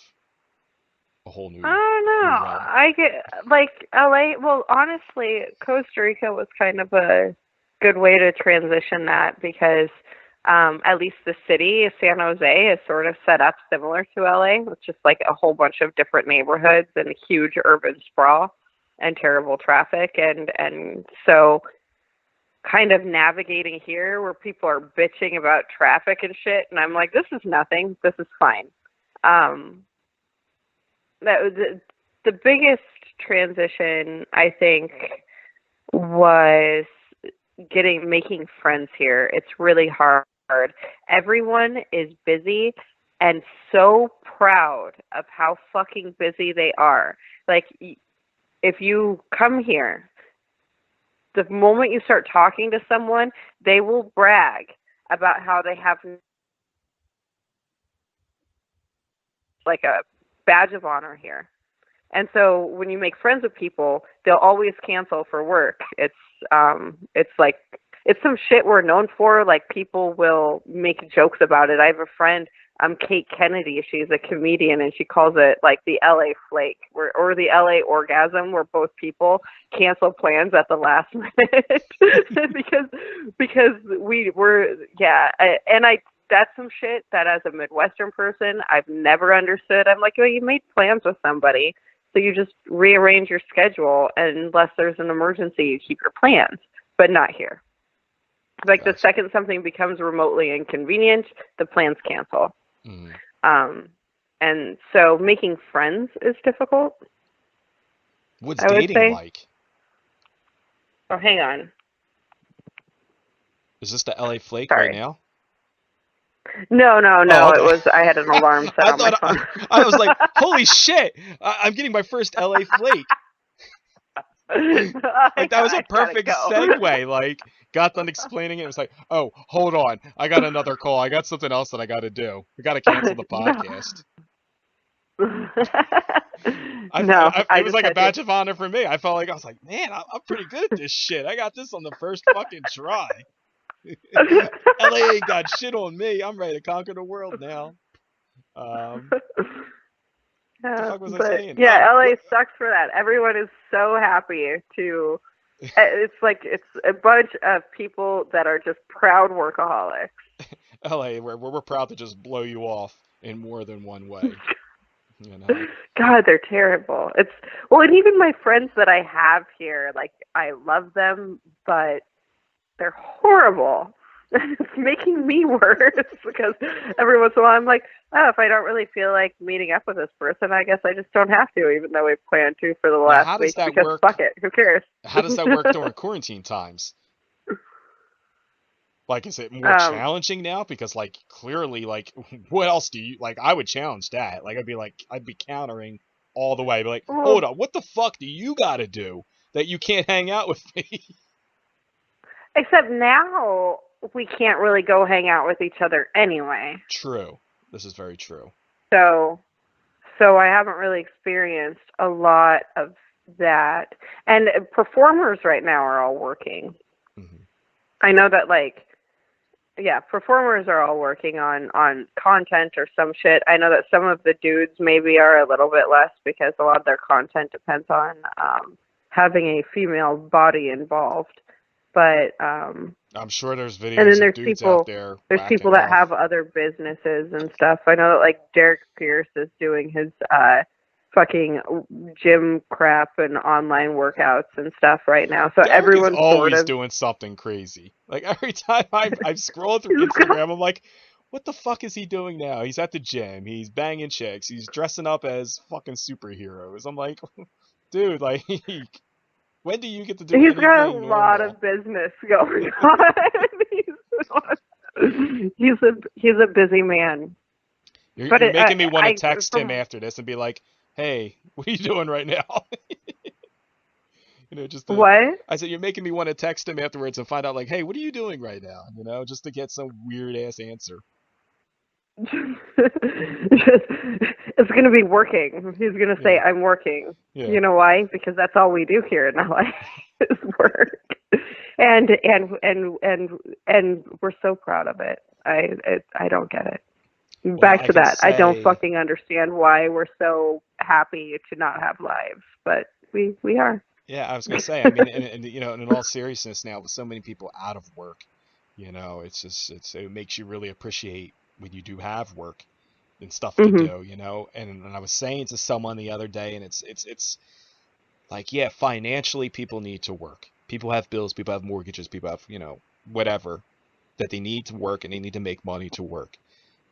a whole I new don't know. realm. I get like LA. Well, honestly, Costa Rica was kind of a good way to transition that because at least the city, San Jose, is sort of set up similar to LA, with just like a whole bunch of different neighborhoods and a huge urban sprawl and terrible traffic, and so kind of navigating here where people are bitching about traffic and shit, and I'm like, this is nothing. This is fine. Um, that was the biggest transition I think was making friends here. It's really hard. Everyone is busy and so proud of how fucking busy they are. Like if you come here the moment you start talking to someone, they will brag about how they have like a badge of honor here. And so when you make friends with people, they'll always cancel for work. It's like it's some shit we're known for. Like people will make jokes about it. I have a friend, Kate Kennedy. She's a comedian, and she calls it like the LA flake, or the LA orgasm, where both people cancel plans at the last minute because and that's some shit that as a Midwestern person I've never understood. I'm like, well, you made plans with somebody, so you just rearrange your schedule, and unless there's an emergency, you keep your plans, but not here. Like the second something becomes remotely inconvenient, the plans cancel. Mm. And so making friends is difficult. What's dating like? Oh, hang on. Is this the LA flake right now? No. Oh, okay. It was. I had an alarm set on my phone. I was like, holy shit! I'm getting my first LA flake. Like that was a perfect segue. Like, got done explaining it. It was like, oh, hold on, I got another call. I got something else that I got to do. We got to cancel the podcast. It was like a badge of honor for me. I felt like I was like, man, I'm pretty good at this shit. I got this on the first fucking try. LA ain't got shit on me. I'm ready to conquer the world now. What the fuck was I saying? Yeah, LA sucks for that. Everyone is so happy to. It's like it's a bunch of people that are just proud workaholics. LA, we're proud to just blow you off in more than one way. You know? God, they're terrible. And even my friends that I have here, like I love them, but they're horrible. It's making me worse because every once in a while I'm like, oh, if I don't really feel like meeting up with this person, I guess I just don't have to, even though we've planned to for the last week. Because work? Fuck it, who cares? How does that work during quarantine times? Like, is it more challenging now? Because, like, clearly, like, what else do you like? I would challenge that. Like, I'd be countering all the way. Be like, hold on, what the fuck do you got to do that you can't hang out with me? Except now we can't really go hang out with each other anyway. True. This is very true. So I haven't really experienced a lot of that. And performers right now are all working. Mm-hmm. I know that, like, yeah, performers are all working on content or some shit. I know that some of the dudes maybe are a little bit less because a lot of their content depends on having a female body involved. But I'm sure there's videos of dudes out there. There's people that have other businesses and stuff. I know that, like, Derek Pierce is doing his fucking gym crap and online workouts and stuff right now. So Derek everyone's is always doing something crazy. Like, every time I've scrolled through Instagram, I'm like, what the fuck is he doing now? He's at the gym. He's banging chicks. He's dressing up as fucking superheroes. I'm like, dude, like, when do you get to do anything normal? He's got a lot of business going on. He's a busy man. You're making me want to text him after this and be like, hey, what are you doing right now? You know, what? I said, you're making me want to text him afterwards and find out, like, hey, what are you doing right now? You know, just to get some weird ass answer. It's going to be working. He's going to say, I'm working. Yeah. You know why? Because that's all we do here in LA is work. And we're so proud of it. I don't get it. Back to that. I don't fucking understand why we're so happy to not have lives, but we are. Yeah, I was gonna say. I mean, and you know, in all seriousness, now with so many people out of work, you know, it makes you really appreciate when you do have work and stuff to do, you know. And I was saying to someone the other day, and it's like, yeah, financially, people need to work. People have bills, people have mortgages, people have, you know, whatever that they need to work, and they need to make money to work.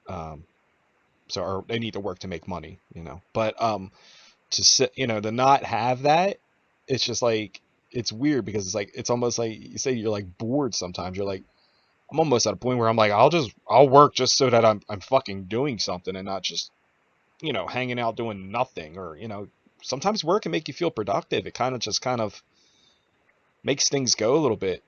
Or they need to work to make money, you know. But to sit, you know, to not have that, it's just like, it's weird because it's like, it's almost like you say you're like bored sometimes. You're like, I'm almost at a point where I'm like, I'll work just so that I'm fucking doing something and not just, you know, hanging out doing nothing. Or, you know, sometimes work can make you feel productive. It kind of makes things go a little bit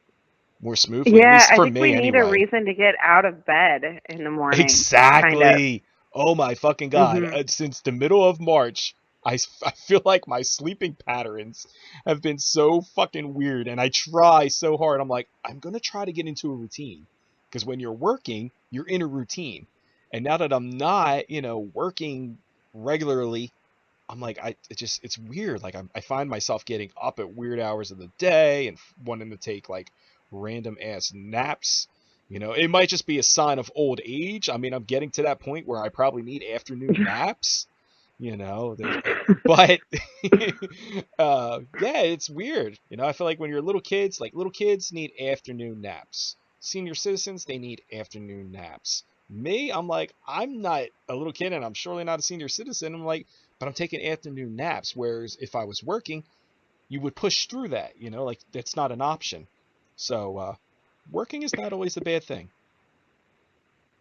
more smoothly, at Yeah, least I for think we me need a anyway. reason to get out of bed in the morning, just kind of. Exactly. Oh my fucking God. Mhm. Since the middle of March, I feel like my sleeping patterns have been so fucking weird. And I try so hard. I'm like, I'm going to try to get into a routine. Because when you're working, you're in a routine. And now that I'm not, working regularly, I'm like, it's weird. Like, I find myself getting up at weird hours of the day and wanting to take like random ass naps. It might just be a sign of old age. I mean, I'm getting to that point where I probably need afternoon naps. But yeah, it's weird. I feel like when you're little kids, like little kids need afternoon naps. Senior citizens, they need afternoon naps. Me, I'm like, I'm not a little kid and I'm surely not a senior citizen. I'm like, but I'm taking afternoon naps. Whereas if I was working, you would push through that, like that's not an option. So, working is not always a bad thing.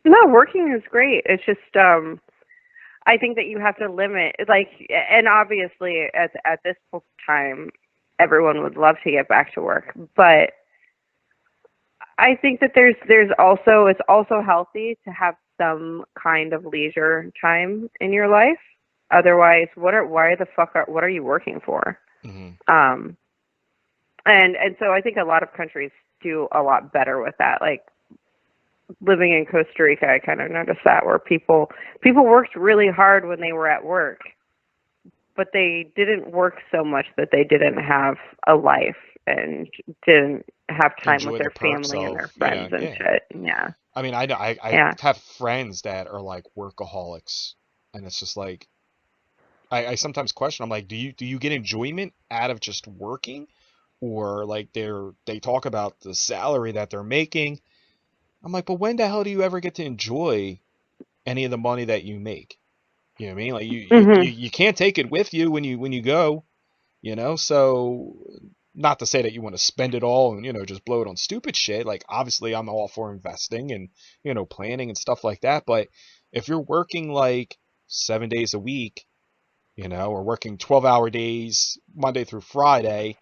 No, working is great. It's just I think that you have to limit, like, and obviously at this time everyone would love to get back to work, but I think that there's also, it's also healthy to have some kind of leisure time in your life. Otherwise, what are you working for? Hmm. Um, and so I think a lot of countries do a lot better with that. Like living in Costa Rica, I kind of noticed that where people worked really hard when they were at work, but they didn't work so much that they didn't have a life and didn't have time with Enjoy the their perks family and of, their yeah, friends and yeah. shit. Yeah. I mean, I Yeah. have friends that are like workaholics, and it's just like I sometimes question. I'm like, do you get enjoyment out of just working, or like they talk about the salary that they're making. I'm like, but when the hell do you ever get to enjoy any of the money that you make? You know what I mean? Like Mhm. you can't take it with you when you go. So not to say that you want to spend it all and just blow it on stupid shit. Like obviously I'm all for investing and planning and stuff like that, but if you're working like 7 days a week, or working 12-hour days Monday through Friday,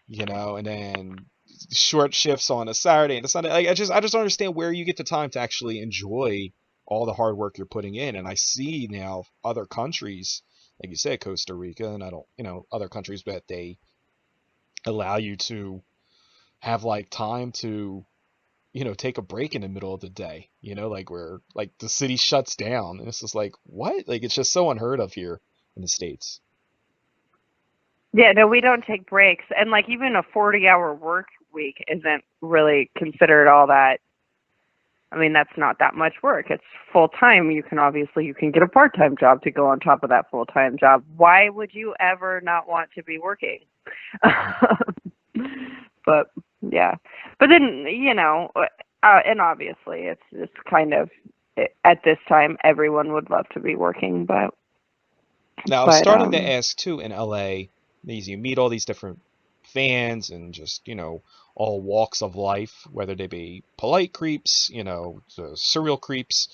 and then short shifts on a Saturday and a Sunday. Like I just don't understand where you get the time to actually enjoy all the hard work you're putting in. And I see now other countries, like you said, Costa Rica, and I don't, other countries that they allow you to have like time to, take a break in the middle of the day, like where like the city shuts down. And it's just like, what? Like it's just so unheard of here in the States. Yeah, no, we don't take breaks. And like even a 40-hour work week isn't really considered all that. I mean, that's not that much work. It's full time. You can get a part-time job to go on top of that full-time job. Why would you ever not want to be working? But yeah. But then, and obviously it's just kind of at this time everyone would love to be working, Now I'm but starting to ask too in LA, these you meet all these different fans and just, all walks of life, whether they be polite creeps, serial creeps.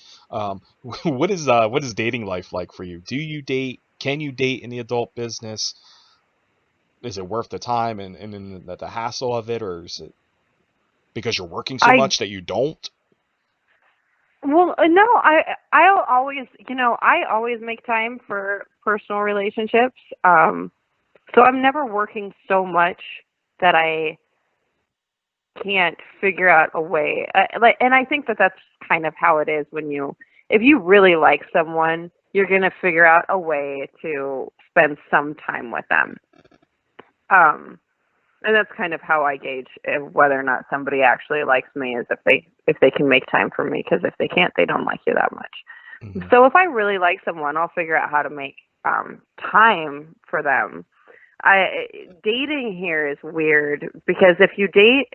What is dating life like for you? Do you date? Can you date in the adult business? Is it worth the time and the hassle of it, or is it because you're working so I much that you don't? well, no, I'll always, I always make time for personal relationships. So I'm never working so much that I can't figure out a way. And I think that that's kind of how it is if you really like someone, you're gonna figure out a way to spend some time with them. Um, and that's kind of how I gauge whether or not somebody actually likes me, is if they can make time for me. Because if they can't, they don't like you that much. Hmm. So if I really like someone, I'll figure out how to make time for them. I Dating here is weird because if you date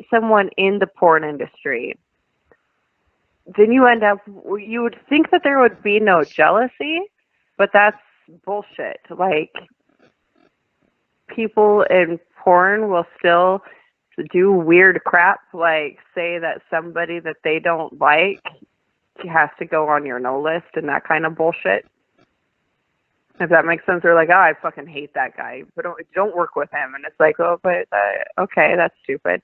someone in the porn industry, then you would think that there would be no jealousy, but that's bullshit. Like people in porn will still do weird crap, like say that somebody that they don't like has to go on your no list and that kind of bullshit. If that makes sense. They're like, oh, I fucking hate that guy, but don't work with him. And it's like, oh, but okay, that's stupid.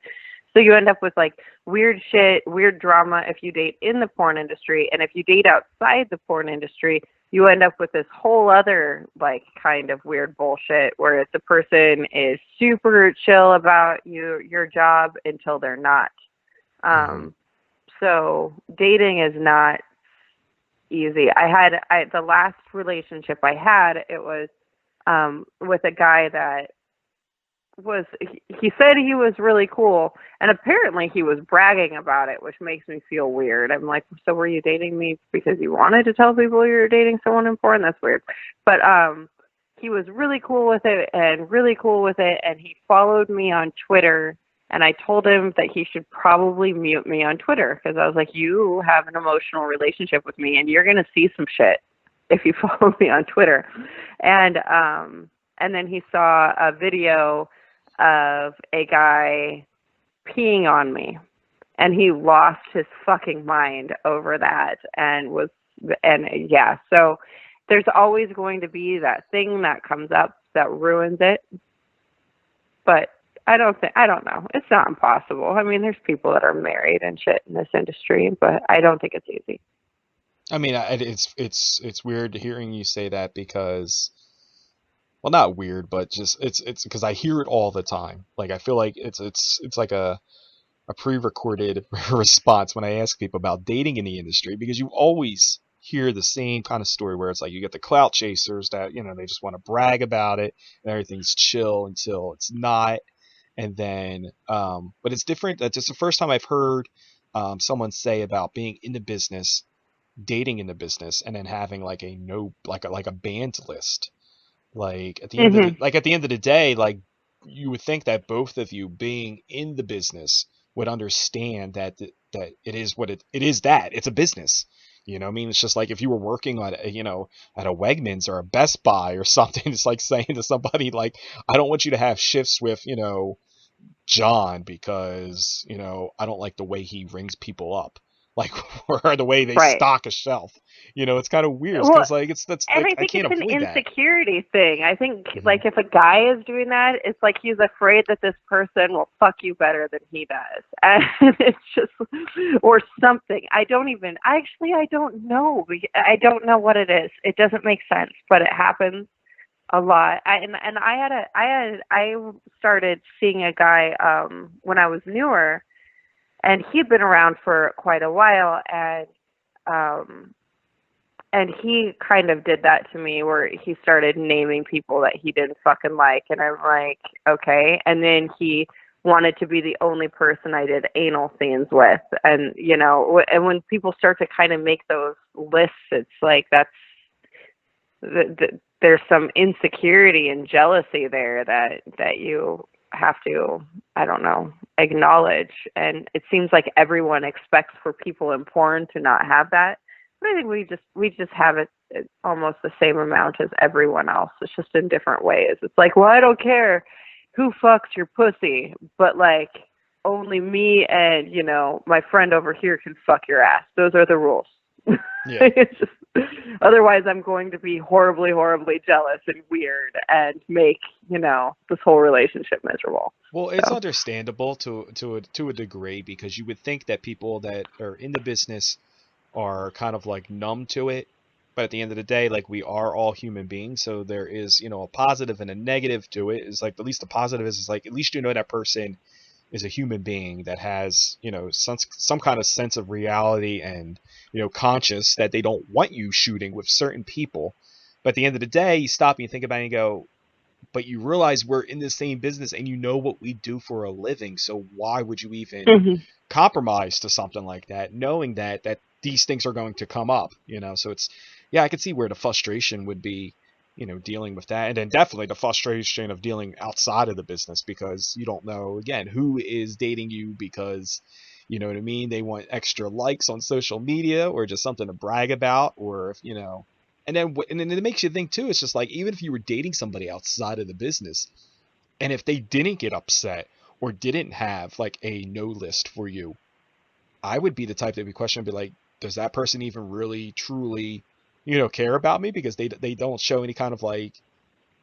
So you end up with like weird shit, weird drama if you date in the porn industry, and if you date outside the porn industry, you end up with this whole other like kind of weird bullshit where the person is super chill about your job until they're not. Mm-hmm. So dating is not easy. The last relationship I had, it was with a guy that he said he was really cool, and apparently he was bragging about it, which makes me feel weird. I'm like, so were you dating me because you wanted to tell people you were dating someone in porn? That's weird. But he was really cool with it, and he followed me on Twitter, and I told him that he should probably mute me on Twitter because I was like, you have an emotional relationship with me, and you're gonna see some shit if you follow me on Twitter. And then he saw a video of a guy peeing on me, and he lost his fucking mind over that. So there's always going to be that thing that comes up that ruins it. But I don't know. It's not impossible. I mean, there's people that are married and shit in this industry, but I don't think it's easy. I mean, it's weird hearing you say that because, well, not weird, but just it's because I hear it all the time. Like I feel like it's like a pre-recorded response when I ask people about dating in the industry, because you always hear the same kind of story where it's like you get the clout chasers that, they just want to brag about it and everything's chill until it's not. And then but it's different. That's just the first time I've heard someone say about being in the business, dating in the business, and then having like a no like a banned list. Like at the end of Mhm. the day, like you would think that both of you being in the business would understand that it is what it is, that it's a business. I mean, it's just like if you were working on at a Wegmans or a Best Buy or something. It's like saying to somebody like, I don't want you to have shifts with John because I don't like the way he rings people up, like or the way they Right. stock a shelf. It's kind of weird Well, because like that's and like I I think can't it's an avoid that. insecurity thing. I think Hmm. like if a guy is doing that, it's like he's afraid that this person will fuck you better than he does. And it's just or something. I don't know. I don't know what it is. It doesn't make sense, but it happens a lot. I started seeing a guy when I was newer, and he'd been around for quite a while, um and he kind of did that to me where he started naming people that he didn't fucking like, and I'm like, okay. And then he wanted to be the only person I did anal scenes with, and and when people start to kind of make those lists, it's like there's some insecurity and jealousy there that you have to, I don't know, acknowledge. And it seems like everyone expects for people in porn to not have that. But I think we just have it almost the same amount as everyone else. It's just in different ways. It's like, well, I don't care who fucks your pussy, but like only me and my friend over here can fuck your ass. Those are the rules. Yeah. It's just, otherwise I'm going to be horribly, horribly jealous and weird and make this whole relationship miserable. Well, it's So. understandable to a degree, because you would think that people that are in the business are kind of like numb to it. But at the end of the day, like we are all human beings, so there is, a positive and a negative to it. Is like, at least the positive is like at least that person is a human being that has, some kind of sense of reality and, conscious that they don't want you shooting with certain people. But at the end of the day, you stop and you think about it and go, but you realize we're in the same business and you know what we do for a living. So why would you even Mhm. compromise to something like that, knowing that these things are going to come up, So it's, yeah, I could see where the frustration would be, dealing with that. And then definitely the frustration of dealing outside of the business, because you don't know, again, who is dating you because, you know what I mean? They want extra likes on social media or just something to brag about, or if, and then it makes you think too. It's just like, even if you were dating somebody outside of the business, and if they didn't get upset or didn't have like a no list for you, I would be the type that would question and be like, does that person even really truly care about me because they don't show any kind of like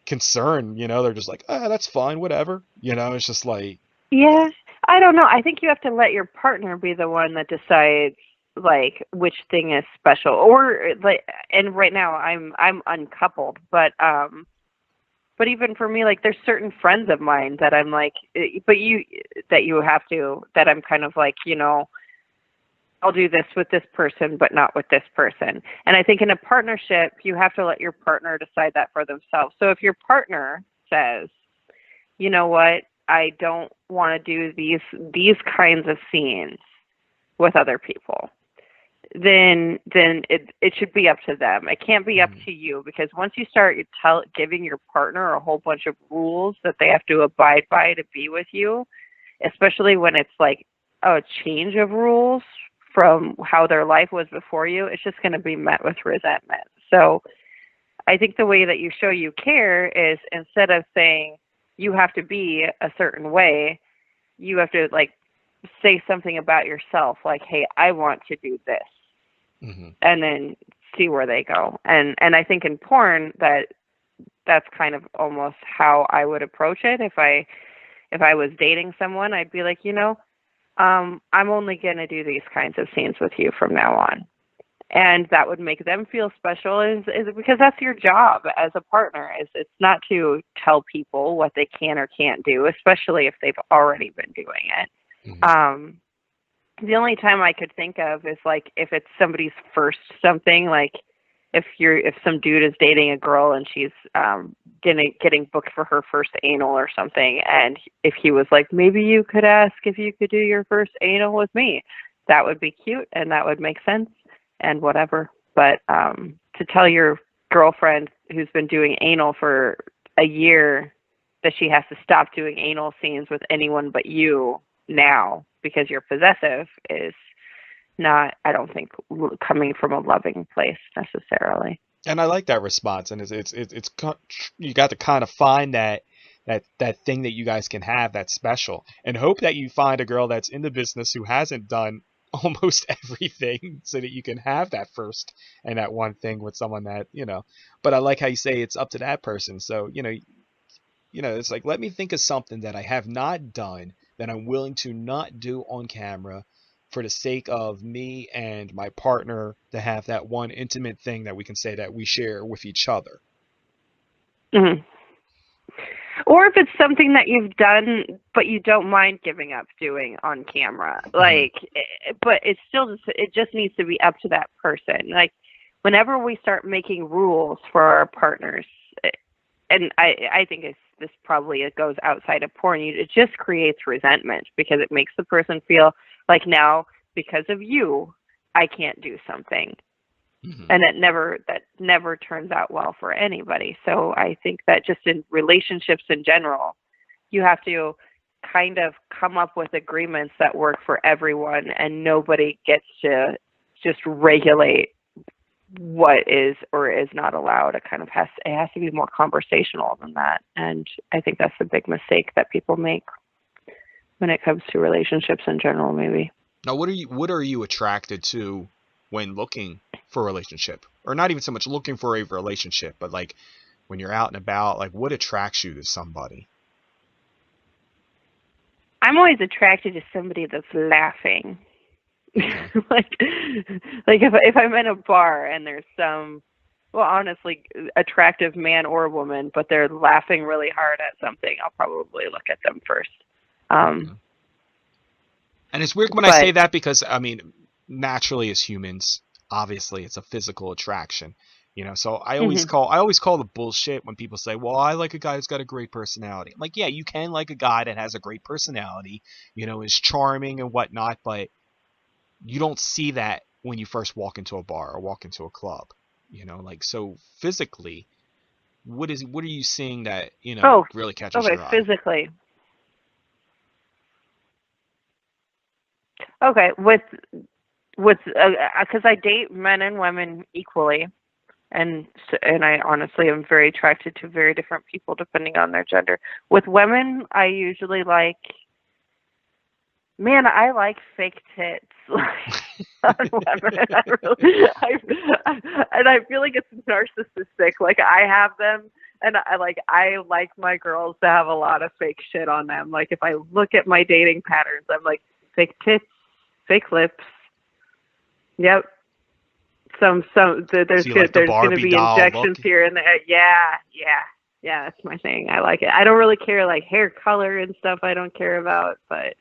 concern. They're just like, ah, that's fine, whatever. It's just like, Yeah, I don't know. I think you have to let your partner be the one that decides like which thing is special, or like. And right now I'm uncoupled, but even for me, like there's certain friends of mine that I'm like, but you that you have to that I'm kind of like, I'll do this with this person, but not with this person. And I think in a partnership, you have to let your partner decide that for themselves. So if your partner says, you know what, I don't want to do these kinds of scenes with other people, then it should be up to them. It can't be up mm, to you, because once you start giving your partner a whole bunch of rules that they have to abide by to be with you, especially when it's like a change of rules from how their life was before you, it's just going to be met with resentment. So I think the way that you show you care is, instead of saying you have to be a certain way, you have to like say something about yourself, like, hey, I want to do this, mm-hmm. and then see where they go. And I think in porn, that's kind of almost how I would approach it. If I was dating someone, I'd be like, I'm only going to do these kinds of scenes with you from now on. And that would make them feel special, is because that's your job as a partner. Is it's not to tell people what they can or can't do, especially if they've already been doing it. Mm-hmm. Um, the only time I could think of is like if it's somebody's first something, like if some dude is dating a girl and she's getting booked for her first anal or something, and if he was like, maybe you could ask if you could do your first anal with me, that would be cute and that would make sense and whatever. But to tell your girlfriend who's been doing anal for a year that she has to stop doing anal scenes with anyone but you now because you're possessive is not, I don't think, coming from a loving place necessarily. And I like that response, and you got to kind of find that thing that you guys can have that's special, and hope that you find a girl that's in the business who hasn't done almost everything, so that you can have that first and that one thing with someone that. But I like how you say it's up to that person. So it's like, let me think of something that I have not done that I'm willing to not do on camera for the sake of me and my partner to have that one intimate thing that we can say that we share with each other. Hmm. Or if it's something that you've done but you don't mind giving up doing on camera, Hmm. like, but it just needs to be up to that person. Like, whenever we start making rules for our partners, and I think this probably it goes outside of porn. It just creates resentment because it makes the person feel like, now because of you, I can't do something, Hmm. and that never turns out well for anybody. So I think that just in relationships in general, you have to kind of come up with agreements that work for everyone, and nobody gets to just regulate what is or is not allowed. It has to be more conversational than that. And I think that's the big mistake that people make when it comes to relationships in general, maybe. Now, what are you attracted to when looking for a relationship, or not even so much looking for a relationship, but like when you're out and about, like what attracts you to somebody? I'm always attracted to somebody that's laughing. Okay. like like if I'm in a bar and there's some, well, honestly, attractive man or woman, but they're laughing really hard at something, I'll probably look at them first. Um, Okay. And it's weird when I say but that because, I mean, naturally as humans, obviously it's a physical attraction. So mhm. I always call the bullshit when people say, "Well, I like a guy who's got a great personality." I'm like, "Yeah, you can like a guy that has a great personality, is charming and whatnot, but you don't see that when you first walk into a bar or walk into a club. Like, so physically, what are you seeing that, Oh, really catches okay, your eye?" physically. Okay, with because I date men and women equally, and I honestly am very attracted to very different people depending on their gender. With women, I usually like Man, I like fake tits on women. And I feel like it's narcissistic. Like I have them, and I like my girls to have a lot of fake shit on them. Like if I look at my dating patterns, I'm like fake tits, fake lips. Yep. There's So you like the there's gonna Barbie be doll injections look? here and there. Yeah, that's my thing. I like it. I don't really care like hair color and stuff. I don't care about, but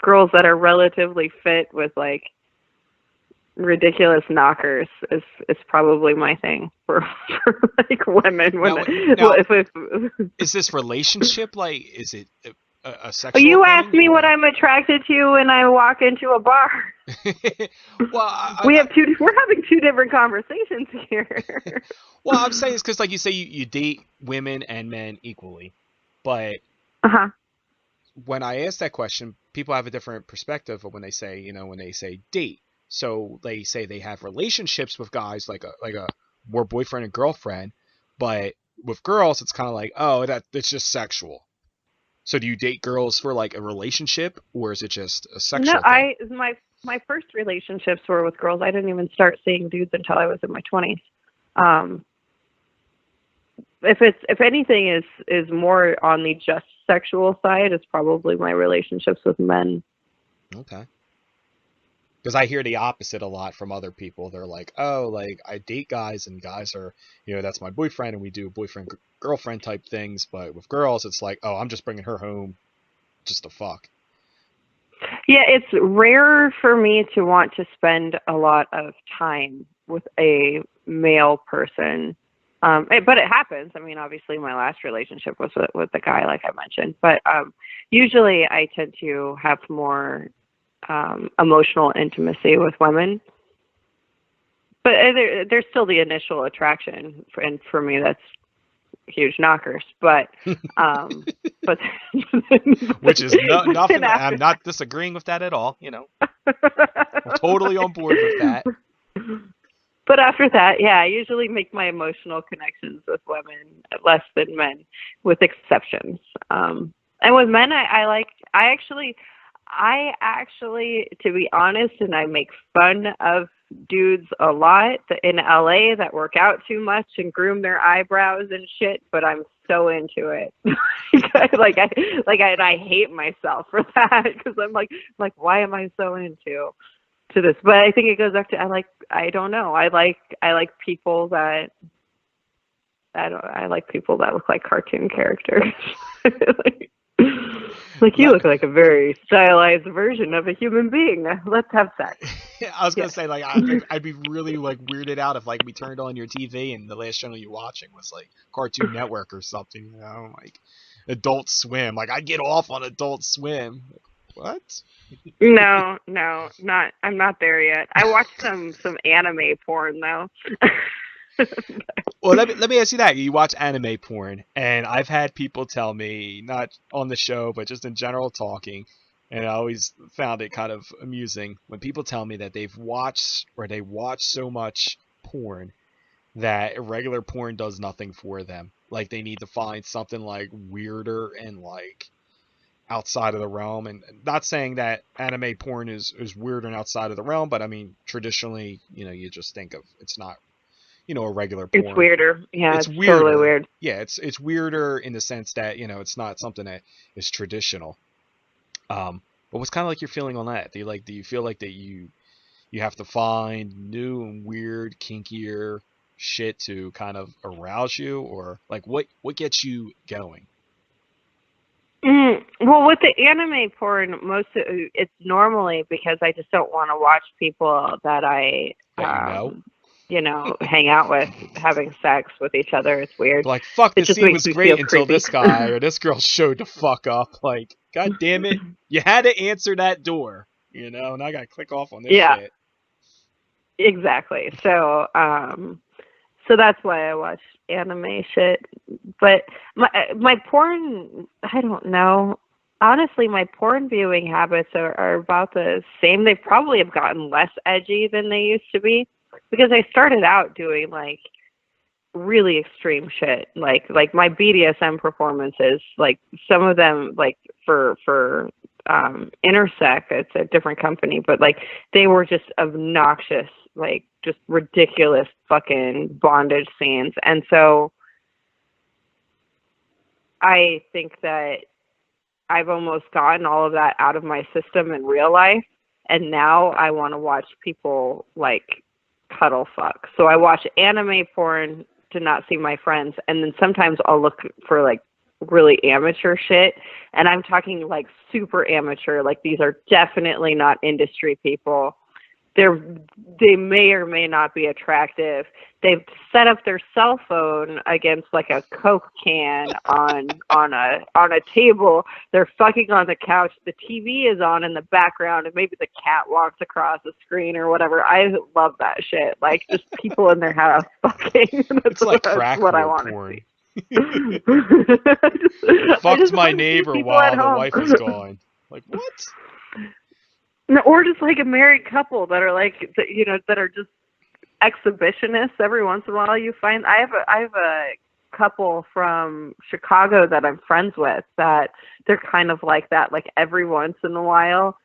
girls that are relatively fit with like ridiculous knockers is probably my thing for like women. When Now, if is this relationship like? Is it a sexual you ask thing me what or? I'm attracted to when I walk into a bar. Well, We're having two different conversations here. well, I'm saying it's because, like you say, you date women and men equally, but Uh-huh. when I ask that question, people have a different perspective of when they say, when they say date. So they say they have relationships with guys like a more boyfriend and girlfriend, but with girls, it's kind of like, oh, it's just sexual. So do you date girls for like a relationship, or is it just a No, sexual thing? my first relationships were with girls. I didn't even start seeing dudes until I was in my 20s. Um, if anything is more on the just sexual side, it's probably my relationships with men. Okay. Because I hear the opposite a lot from other people. They're like, oh, like I date guys and guys are, that's my boyfriend and we do boyfriend girlfriend type things. But with girls, it's like, oh, I'm just bringing her home just to fuck. Yeah, it's rare for me to want to spend a lot of time with a male person. But it happens. I mean, obviously, my last relationship was with the guy, like I mentioned. But usually, I tend to have more emotional intimacy with women. But there's still the initial attraction, and for me, that's huge knockers. But Which is nothing. after I'm not disagreeing with that at all. I'm totally on board with that. But after that, yeah, I usually make my emotional connections with women less than men, with exceptions. And with men, I actually, to be honest, and I make fun of dudes a lot in LA that work out too much and groom their eyebrows and shit. But I'm so into it. I hate myself for that because I'm like, why am I so into to this? But I think it goes back to I don't know. I like people that I like people that look like cartoon characters. like you look like a very stylized version of a human being. Let's have sex. I was gonna Yes. say like I'd be really like weirded out if like we turned on your TV and the last channel you're watching was like Cartoon Network or something, like Adult Swim. Like I get off on Adult Swim. What? No, not. I'm not there yet. I watched some anime porn though. Well, let me ask you that. You watch anime porn, and I've had people tell me, not on the show, but just in general talking, and I always found it kind of amusing when people tell me that they watch so much porn that regular porn does nothing for them. Like they need to find something like weirder and like outside of the realm. And not saying that anime porn is weird and outside of the realm, but I mean traditionally, you just think of it's not a regular It's porn. weirder. Yeah, It's it's totally weirder. weird. Yeah, it's weirder in the sense that it's not something that is traditional. But what's kind of like your feeling on that? Do you feel like that you have to find new and weird, kinkier shit to kind of arouse you, or like what gets you going? Well, with the anime porn, it's normally because I just don't want to watch people that I, That you know? hang out with having sex with each other. It's weird. Like, fuck, It this just scene makes was me feel great until creepy. this guy or this girl showed the fuck up. Like, god damn it, you had to answer that door, and I gotta click off on this Yeah, shit. exactly. So that's why I watch anime shit. But my porn, I don't know. Honestly, my porn viewing habits are about the same. They probably have gotten less edgy than they used to be because I started out doing like really extreme shit. Like my BDSM performances, like some of them like for Intersect. It's a different company, but like they were just obnoxious, like just ridiculous fucking bondage scenes. And so I think that I've almost gotten all of that out of my system in real life, and now I want to watch people like cuddle fuck. So I watch anime porn to not see my friends, and then sometimes I'll look for like really amateur shit, and I'm talking like super amateur. Like these are definitely not industry people. They may or may not be attractive. They've set up their cell phone against like a Coke can on a table. They're fucking on the couch. The TV is on in the background, and maybe the cat walks across the screen or whatever. I love that shit. Like just people in their house fucking. It's like crack what I want porn. Fucked my neighbor while the wife was gone. Like what? No, or just like a married couple that are like, you know, that are just exhibitionists. Every once in a while, you find I have a couple from Chicago that I'm friends with that they're kind of like that. Like every once in a while,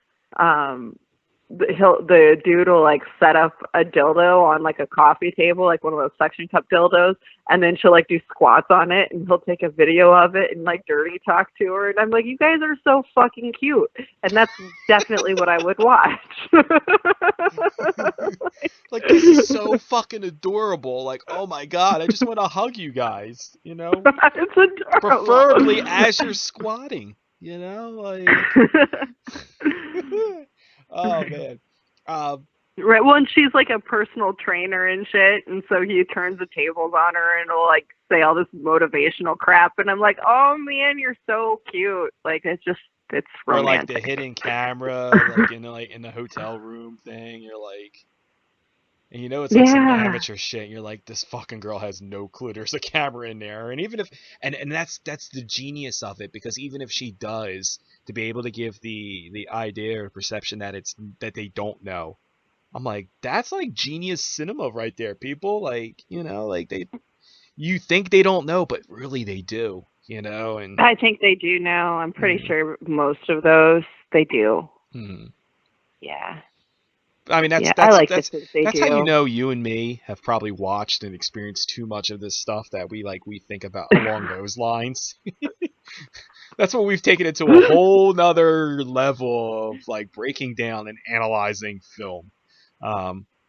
the dude will like set up a dildo on like a coffee table, like one of those suction cup dildos, and then she'll like do squats on it, and he'll take a video of it and like dirty talk to her, and I'm like, you guys are so fucking cute, and that's definitely what I would watch. Like this is so fucking adorable. Like, oh my god, I just want to hug you guys. You know, it's adorable. Preferably as you're squatting. You know, like. Oh man. Right. Well, and she's like a personal trainer and shit, and so he turns the tables on her and will like say all this motivational crap, and I'm like, oh man, you're so cute. Like it's romantic. Or like the hidden camera, like in the hotel room thing. You're like, and you know it's like some amateur shit. And you're like, this fucking girl has no clue. There's a camera in there, and even if and that's the genius of it, because even if she does, to be able to give the idea or perception that that they don't know, I'm like, that's like genius cinema right there, people. Like, you know, like you think they don't know, but really they do, you know. And I think they do know. I'm pretty sure most of those they do. Yeah. I mean, that's how you know you and me have probably watched and experienced too much of this stuff that we think about along those lines. That's what we've taken it to a whole nother level of like breaking down and analyzing film.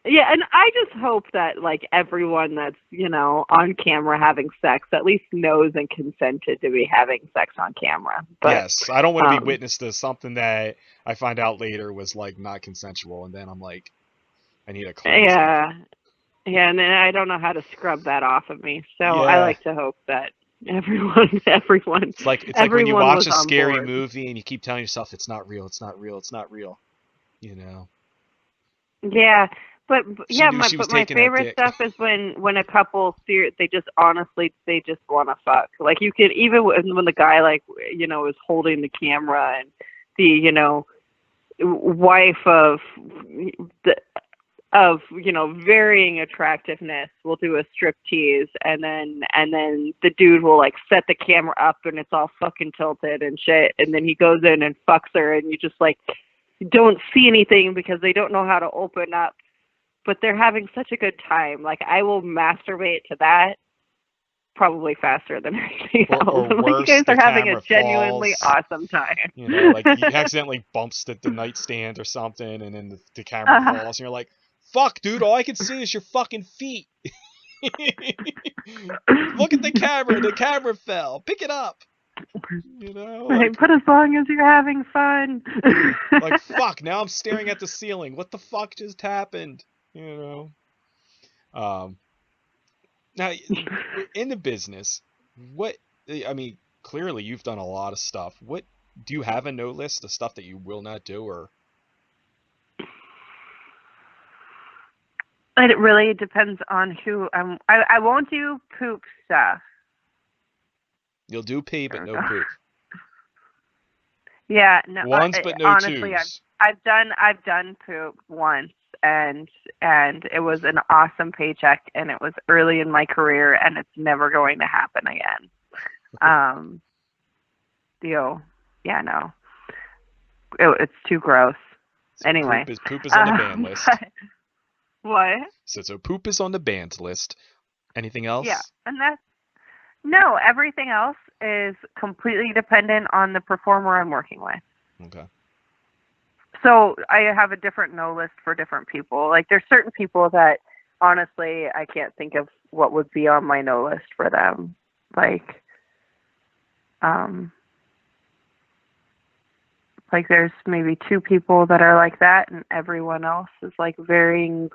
Yeah, and I just hope that like everyone that's, you know, on camera having sex at least knows and consented to be having sex on camera. But, yes, I don't want to be witness to something that I find out later was like not consensual, and then I'm like, I need a cleanse. Yeah, and then I don't know how to scrub that off of me. So I like to hope that everyone. It's like when you watch a scary movie and you keep telling yourself it's not real, it's not real, it's not real. You know. Yeah. But my favorite stuff is when a couple they just honestly want to fuck. Like you could even when the guy like, you know, is holding the camera and the, you know, wife of you know, varying attractiveness will do a strip tease, and then the dude will like set the camera up and it's all fucking tilted and shit, and then he goes in and fucks her, and you just like don't see anything because they don't know how to open up. But they're having such a good time. Like, I will masturbate to that probably faster than anything else. Or worse, you guys are having a genuinely awesome time. You know, like he accidentally bumps the nightstand or something, and then the camera falls, and you're like, fuck, dude, all I can see is your fucking feet. Look at the camera fell. Pick it up. You know, like, but as long as you're having fun. Like, fuck, now I'm staring at the ceiling. What the fuck just happened? You know. Now, in the business, clearly you've done a lot of stuff. What do you have a no list of stuff that you will not do, or? It really depends on who. I won't do poop stuff. You'll do pee, but no poop. Yeah, no. Ones, but no honestly, twos. I've done poop once, and it was an awesome paycheck, and it was early in my career, and it's never going to happen again. No. it's too gross. So Anyway, poop is on the ban list. but what? So poop is on the banned list. Anything Yeah, else? and that's no. Everything else is completely dependent on the performer I'm working with. Okay. So I have a different no list for different people. Like there's certain people that honestly I can't think of what would be on my no list for them. Um like there's maybe two people that are like that, and everyone else is like varying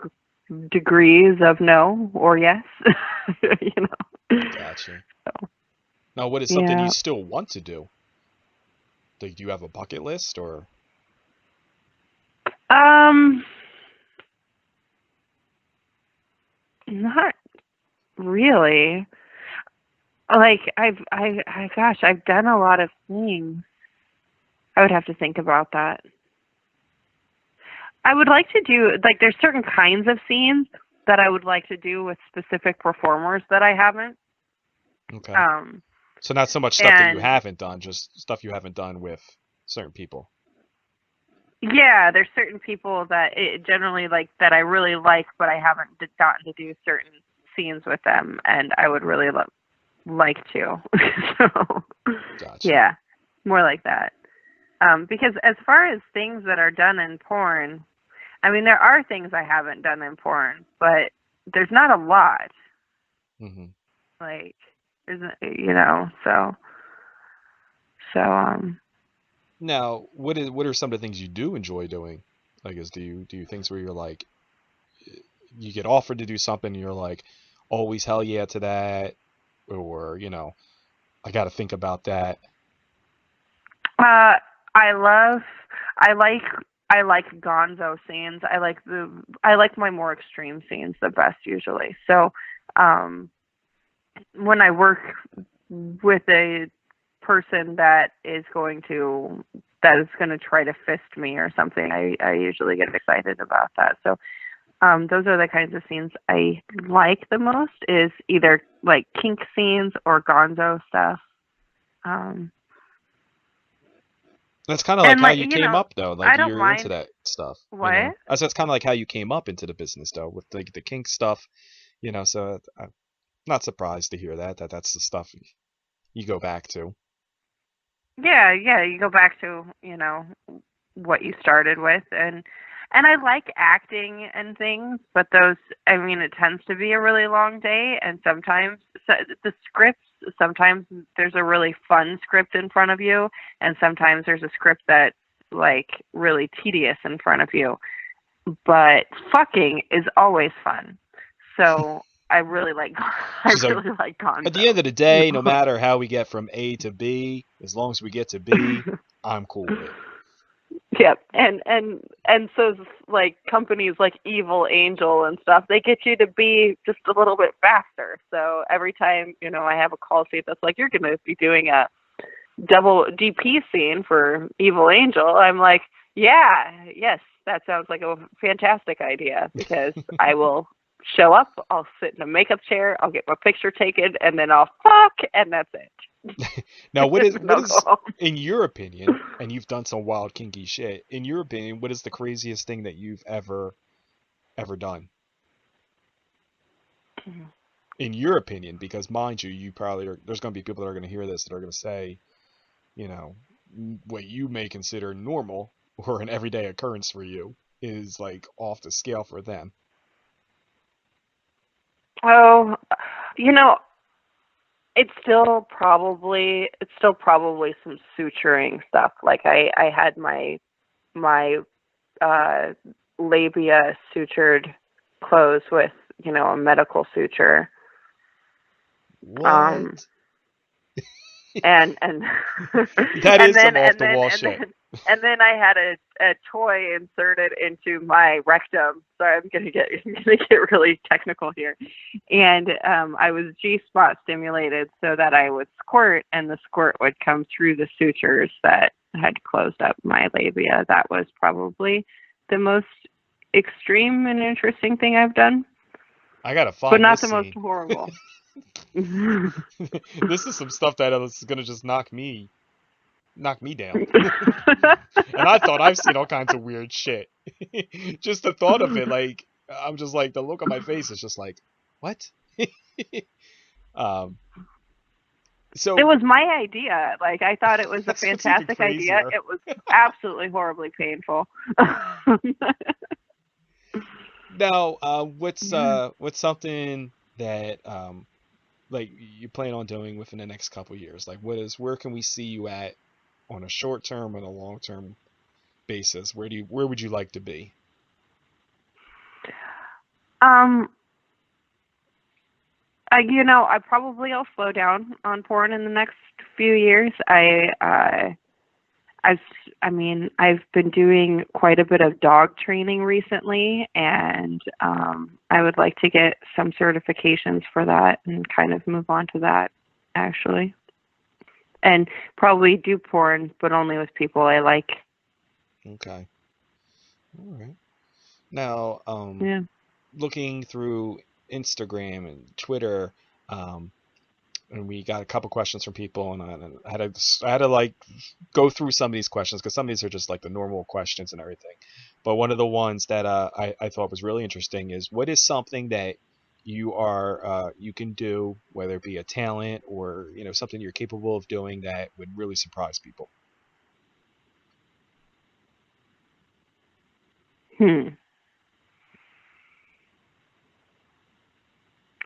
degrees of no or yes. You know. Gotcha. So, Now, what is something you yeah. still want to do? Do you have a bucket list or? Um Not really. Like I've done a lot of things. I would have to think about that. I would like to do like there's certain kinds of scenes that I would like to do with specific performers that I haven't. Okay. Um So not so much stuff that you and haven't done, just stuff you haven't done with certain people. yeah, there's certain people that generally like that I really like, but I haven't gotten to do certain scenes with them, and I would really like to. So Gotcha. yeah, more like that. Because as far as things that are done in porn, I mean, there are things I haven't done in porn, but there's not a lot. Hmm. Like, isn't so. Now, what are some of the things you do enjoy doing? Like, do you do things where you're like, you get offered to do something, and you're like, always hell yeah to that, or I got to think about that. Uh, I love, I like, I like gonzo scenes. I like my more extreme scenes the best usually. So, um, when I work with a person that is going to try to fist me or something, I usually get excited about that. So those are the kinds of scenes I like the most, is either like kink scenes or gonzo stuff. Um, That's kind of like and how like, you came up though. Like I don't you're into mind that stuff, what. That's kind of like how you came up into the business though, with the kink stuff, So I'm not surprised to hear that's the stuff you go back to. Yeah, yeah, you go back to, what you started with, and I like acting and things, but those, I mean, it tends to be a really long day, and sometimes the scripts, sometimes there's a really fun script in front of you, and sometimes there's a script that's like really tedious in front of you. But fucking is always fun. So I really like I So really like at the end Gonzo. of the day, no matter how we get from A to B, as long as we get to B, I'm cool with it. Yep, and so like companies like Evil Angel and stuff, they get you to be just a little bit faster. So every time I have a call sheet that's like, you're going to be doing a double DP scene for Evil Angel, I'm like, yeah, yes, that sounds like a fantastic idea, because I will show up, I'll sit in a makeup chair, I'll get my picture taken, and then I'll fuck, and that's it. Now, what is And I'll go home. in your opinion, and you've done some wild kinky shit, in your opinion, what is the craziest thing that you've ever done? In your opinion, because mind you, there's going to be people that are going to hear this that are going to say, you know, what you may consider normal or an everyday occurrence for you is like off the scale for them. Oh, you know, it's still probably some suturing stuff. Like I had my uh labia sutured closed with, a medical suture. Um What? and That and is then some off and the then wall and shit. then and then I had a toy inserted into my rectum. Sorry, I'm gonna get really technical here. And I was G spot stimulated so that I would squirt, and the squirt would come through the sutures that had closed up my labia. That was probably the most extreme and interesting thing I've done, I gotta but find not this the most scene. horrible. This is some stuff that is gonna just knock me knock me down. And I thought I've seen all kinds of weird shit. Just the thought of it, like I'm just like the look on my face is just like, what? um, It so was my idea. Like, I thought it was a that's what's even fantastic idea. crazier. It was absolutely horribly painful. Now, Yeah. what's something that like you plan on doing within the next couple years? Like, where can we see you at on a short term and a long term basis? Where would you like to be? Um, I probably will slow down on porn in the next few years. I've, I mean, I've been doing quite a bit of dog training recently, and I would like to get some certifications for that and kind of move on to that, actually. And probably do porn, but only with people I like. Okay. All right. Now, Yeah. looking through Instagram and Twitter, um, and we got a couple questions from people, and I had to like go through some of these questions because some of these are just like the normal questions and everything. But one of the ones that I thought was really interesting is what is something that you can do, whether it be a talent or something you're capable of doing that would really surprise people. Hmm.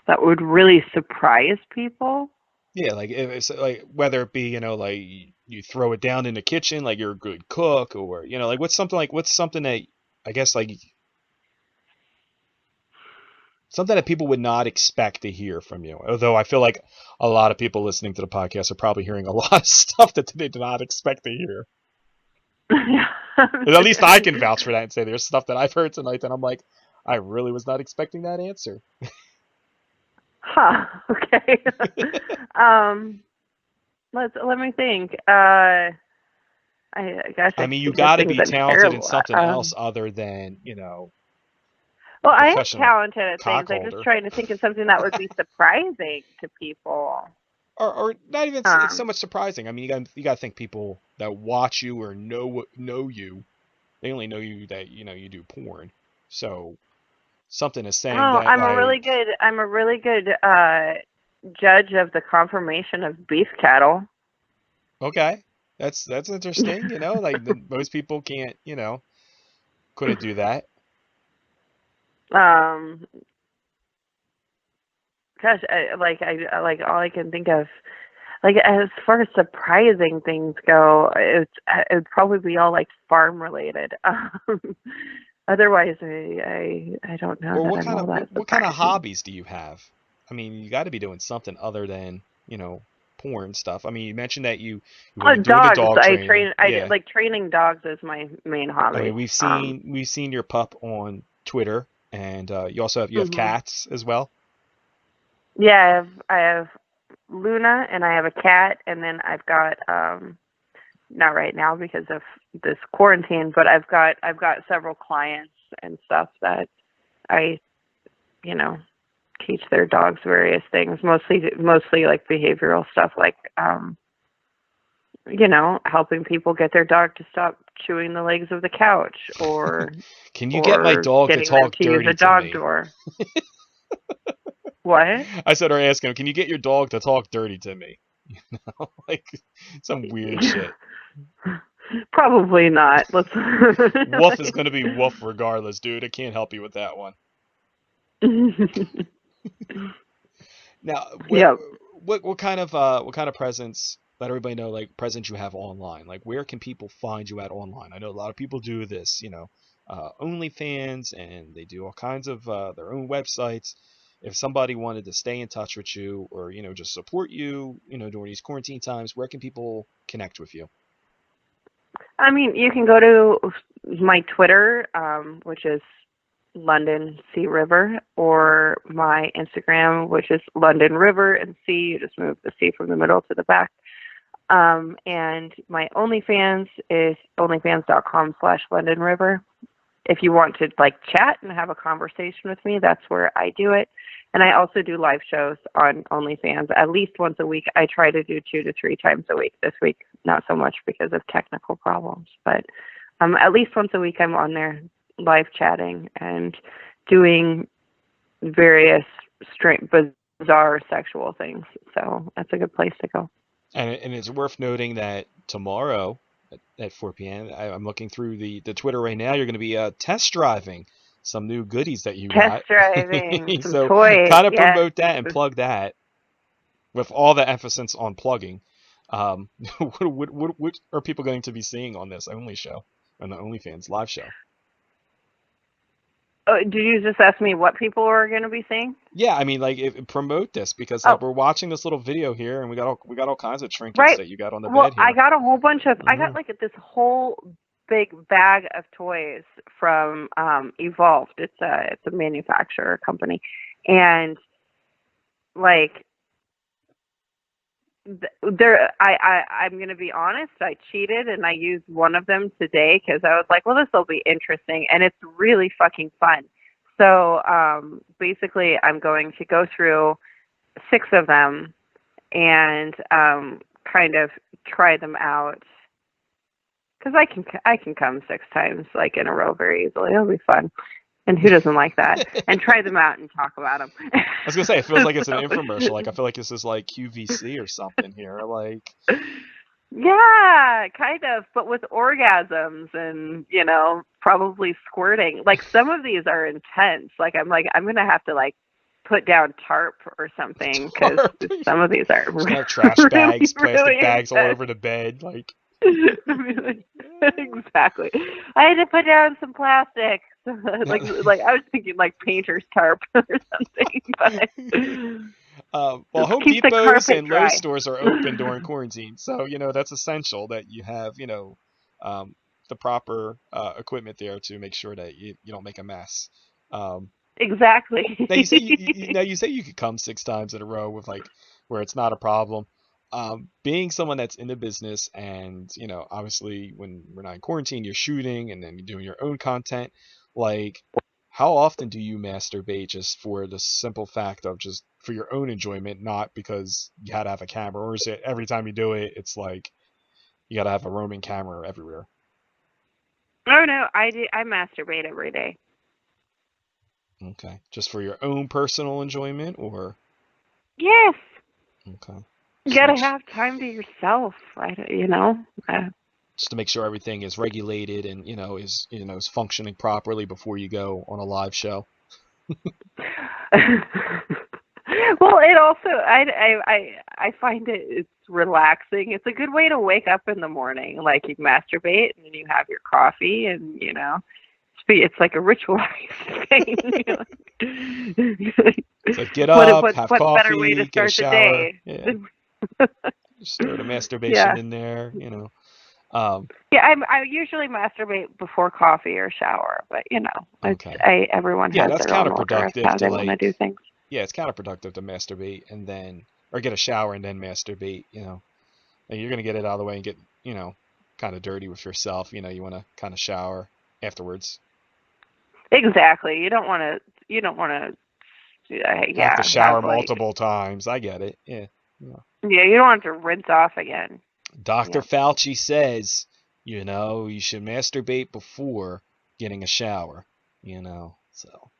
That would really surprise people. Yeah, like if it's like whether it be like you throw it down in the kitchen, like you're a good cook, or like what's something that I guess like something that people would not expect to hear from you. Although I feel like a lot of people listening to the podcast are probably hearing a lot of stuff that they did not expect to hear. And at least I can vouch for that and say there's stuff that I've heard tonight that I'm like, I really was not expecting that answer. Huh. Okay. um, let me think. I gosh, I I can mean, you think of got to things be I'm talented in terrible at. something else other than, Well, I am professional talented at things. I'm just cockholder. trying to think of something that would be surprising to people. Or not even it's so Um, much surprising. I mean, you got to think people that watch you or know you, they only know you that you do porn. So something is saying oh, that like, I'm a really good judge of the conformation of beef cattle. okay, that's interesting. Like most people can't, couldn't do that. um, gosh, like all I can think of. Like as far as surprising things go, it would probably be all like farm related. Otherwise, I don't know Or that what I'm kind all of that what kind of surprising. hobbies do you have? I mean, you got to be doing something other than porn stuff. I mean, you mentioned that when Oh, you're doing the dogs! dog training, I yeah. like training dogs is my main I mean, hobby. we've seen your pup on Twitter, and you have Hmm. cats as well. Yeah, I have Luna, and I have a cat, and then I've got not right now because of this quarantine, but I've got several clients and stuff that I you know teach their dogs various things, mostly like behavioral stuff, like helping people get their dog to stop chewing the legs of the couch, Can you get my or dog to getting them talk to use dirty a to dog me? door. What? I said, or ask him, can you get your dog to talk dirty to me? Like some weird shit. Probably not. Let's Woof is gonna be woof regardless, dude. I can't help you with that one. Now, Yep. what kind of presence? Let everybody know like presence you have online. Like where can people find you at online? I know a lot of people do this, OnlyFans, and they do all kinds of their own websites. If somebody wanted to stay in touch with you or just support you, during these quarantine times, where can people connect with you? I mean, you can go to my Twitter, which is London Sea River, or my Instagram, which is London River and Sea. You just move the C from the middle to the back. And my OnlyFans is onlyfans.com/London River. If you want to like chat and have a conversation with me, that's where I do it. And I also do live shows on OnlyFans at least once a week. I try to do 2 to 3 times a week. This week, not so much because of technical problems, but at least once a week I'm on there live chatting and doing various strange, bizarre sexual things. So that's a good place to go. And it's worth noting that tomorrow at 4 p.m. I'm looking through the Twitter right now. You're going to be test driving some new goodies that you got. Test driving some So toys. kind of Yes. promote that and plug that with all the emphasis on plugging. What are people going to be seeing on this Only show, on the OnlyFans live show? Oh, did you just ask me what people are going to be seeing? Yeah, I mean, like, promote this because Oh, like we're watching this little video here, and we got all kinds of trinkets right. that you got on the Well, bed I here. got a whole bunch of. I got Mhm. like this whole big bag of toys from Evolved. It's a manufacturer company, and like there, I'm gonna be honest. I cheated and I used one of them today because I was like, well, this will be interesting, and it's really fucking fun. So basically, I'm going to go through 6 of them and kind of try them out because I can come 6 times like in a row very easily. It'll be fun, and who doesn't like that? And try them out and talk about them. I was gonna say, it feels like it's an So, infomercial. Like I feel like this is like QVC or something here. Like, yeah, kind of, but with orgasms and probably squirting. Like some of these are intense. Like I'm gonna have to like put down tarp or something because tarp. some of these are Just gonna have trash really, bags, plastic really bags all intense. over the bed. Like, Exactly. I had to put down some plastic. like I was thinking like painter's tarp or something, but well, Home keep the Depots carpet and Lowe's dry. stores are open during quarantine, so that's essential that you have um, the proper equipment there to make sure that you don't make a mess. Um, Exactly. Now you say you say you could come 6 times in a row with like where it's not a problem. Being someone that's in the business and obviously when we're not in quarantine, you're shooting and then you're doing your own content. Like, how often do you masturbate just for the simple fact of just for your own enjoyment, not because you had to have a camera, or is it every time you do it, it's like you got to have a roaming camera everywhere? Oh no, I masturbate every day. Okay, just for your own personal enjoyment, or Yes. okay, You just to gotta make have time to yourself. Uh, just to make sure everything is regulated and is functioning properly before you go on a live show. well, it also I find it's relaxing. It's a good way to wake up in the morning. Like you masturbate and then you have your coffee and it's like a ritualized thing. It's like get up, have What better way coffee, to get a start the shower. day? Yeah, just throw the masturbation Yeah. in there. Um, Yeah, I usually masturbate before coffee or shower, but okay. everyone Yeah, has that's their own order of counterproductive how to they want to do like. things. Yeah, it's counterproductive to masturbate and then or get a shower and then masturbate. And you're gonna get it out of the way and get kind of dirty with yourself. You want to kind of shower afterwards. Exactly. You don't want to. You don't want to. Have to Yeah, shower have like. multiple times. I get it. Yeah. Yeah. Yeah, you don't want to rinse off again. Dr. Yeah. Fauci says, you should masturbate before getting a shower, so.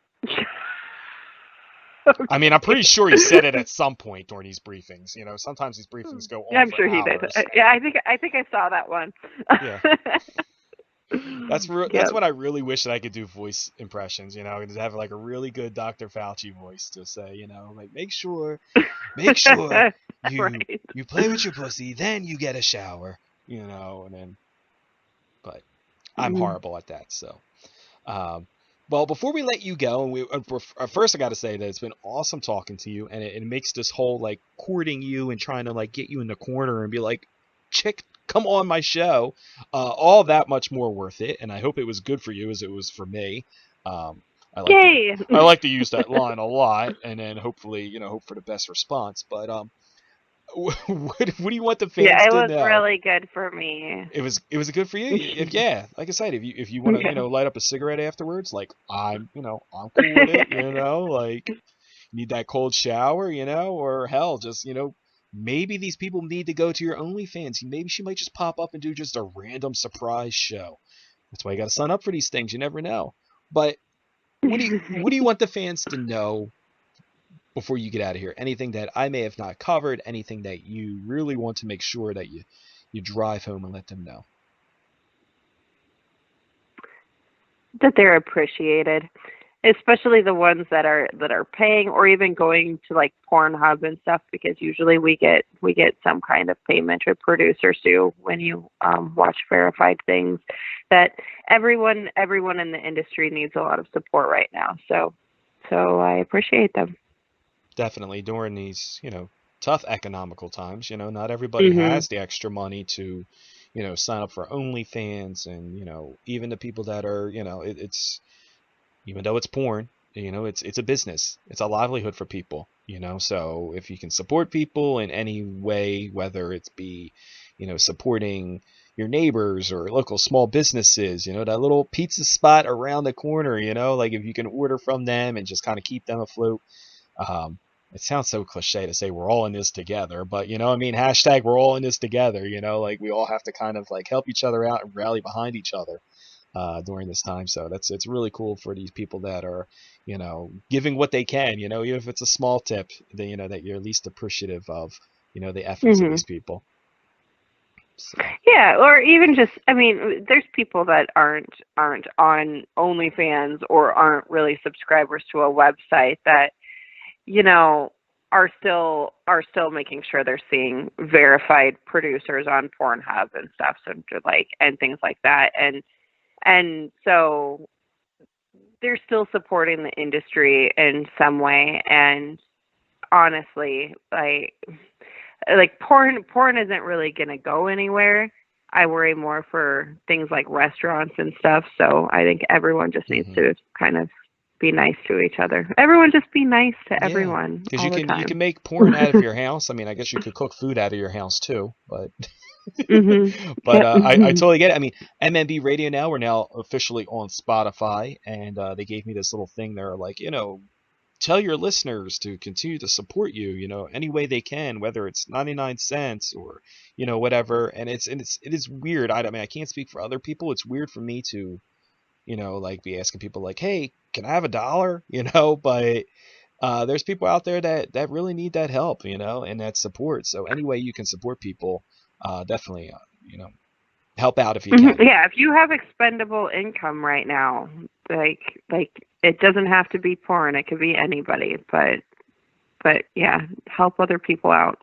I mean, I'm pretty Okay. sure he said it at some point during these briefings. Sometimes these briefings go Yeah, on I'm for sure he did. hours. Yeah, I think I saw that one. Yeah. That's Yep. what I really wish that I could do voice impressions, to have like a really good Dr. Fauci voice to say, like make sure you Right. you play with your pussy, then you get a shower, and then but I'm Mm. horrible at that. So, well, before we let you go, and first I got to say that it's been awesome talking to you, and it makes this whole like courting you and trying to like get you in the corner and be like, chick, come on my show, all that much more worth it. And I hope it was good for you as it was for me. Um, I like to Yay. I like to use that line a lot, and then hopefully hope for the best response. But what do you want the Yeah, fans it to was know? really good for me. It was good for you. Yeah, like I said, if you want to Yeah. light up a cigarette afterwards, like I'm cool with it. Like need that cold shower, or hell, just, maybe these people need to go to your OnlyFans. Maybe she might just pop up and do just a random surprise show. That's why you got to sign up for these things. You never know. But what do you want the fans to know before you get out of here? Anything that I may have not covered? Anything that you really want to make sure that you drive home and let them know? That they're appreciated, especially the ones that are paying or even going to like Pornhub and stuff, because usually we get some kind of payment, or producers do, when you watch verified things. That everyone in the industry needs a lot of support right now. So I appreciate them. Definitely during these, tough economical times, not everybody Mhm. has the extra money to, sign up for OnlyFans, and, even the people that are, it's, even though it's porn, it's a business. It's a livelihood for people, so if you can support people in any way, whether it's be, supporting your neighbors or local small businesses, that little pizza spot around the corner, like if you can order from them and just kind of keep them afloat. um, it sounds so cliche to say we're all in this together, but I mean, hashtag we're all in this together, like we all have to kind of like help each other out and rally behind each other during this time. So it's really cool for these people that are, giving what they can, even if it's a small tip, that, that you're at least appreciative of, the efforts of Mhm. these people. So, Yeah, or even just, I mean, there's people that aren't on OnlyFans or aren't really subscribers to a website that, you know, are still making sure they're seeing verified producers on Pornhub and stuff, so like, and things like that. And so they're still supporting the industry in some way. And honestly, like porn isn't really going to go anywhere. I worry more for things like restaurants and stuff. So I think everyone just needs hmm to kind of be nice to each other. Everyone just be nice to yeah, everyone because all you the can you time. can make porn out of your house. I mean, I guess you could cook food out of your house too, but Mhm. but Yep. I totally get it. I mean, MMB Radio now, we're now officially on Spotify, and they gave me this little thing there, like, tell your listeners to continue to support you, any way they can, whether it's 99 cents or, whatever. And it is weird. I mean, I can't speak for other people. It's weird for me to, like be asking people like, hey, can I have $1? But there's people out there that really need that help, and that support. So any way you can support people, definitely, help out if you Mhm. can. Yeah, if you have expendable income right now, like it doesn't have to be porn. It could be anybody, but yeah, help other people out.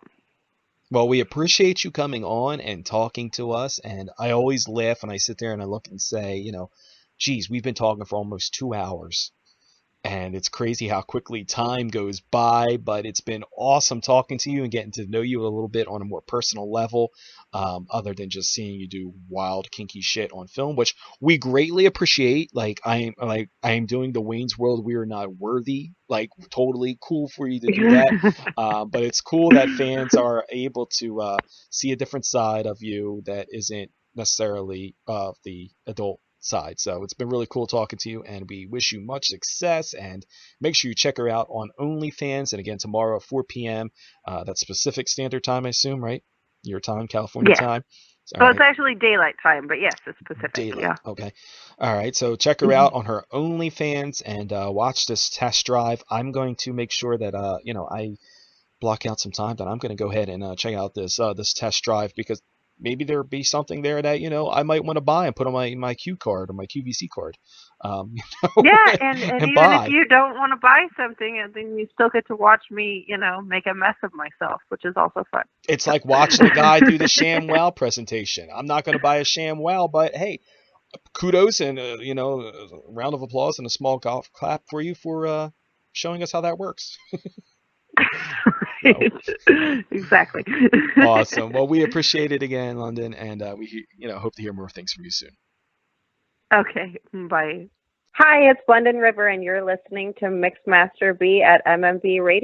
Well, we appreciate you coming on and talking to us. And I always laugh when I sit there and I look and say, geez, we've been talking for almost 2 hours. And it's crazy how quickly time goes by, but it's been awesome talking to you and getting to know you a little bit on a more personal level, other than just seeing you do wild, kinky shit on film, which we greatly appreciate. Like I am doing the Wayne's World We Are Not Worthy, like totally cool for you to do that. But it's cool that fans are able to see a different side of you that isn't necessarily of the adult side. So it's been really cool talking to you, and we wish you much success. And make sure you check her out on OnlyFans. And again, tomorrow at 4 p.m. That's Pacific Standard Time, I assume, right? Your time, California Yes. time. All Well, it's right. actually daylight time, but yes, it's Pacific. Daylight. Yeah. Okay. All right. So check her Mhm. out on her OnlyFans and watch this test drive. I'm going to make sure that I block out some time that I'm going to go ahead and check out this test drive, because maybe there'll be something there that I might want to buy and put on my Q card or my QVC card, um, Yeah, and and even if buy. you don't want to buy something, and then you still get to watch me, make a mess of myself, which is also fun. It's So. like watching a guy do the Sham Wow presentation. I'm not going to buy a Sham Wow, but hey, kudos and a round of applause and a small golf clap for you for showing us how that works. So Exactly. awesome. Well, we appreciate it again, London, and we hope to hear more things from you soon. Okay, bye. Hi, it's Blendon River, and you're listening to Mixmaster B at MMB Radio.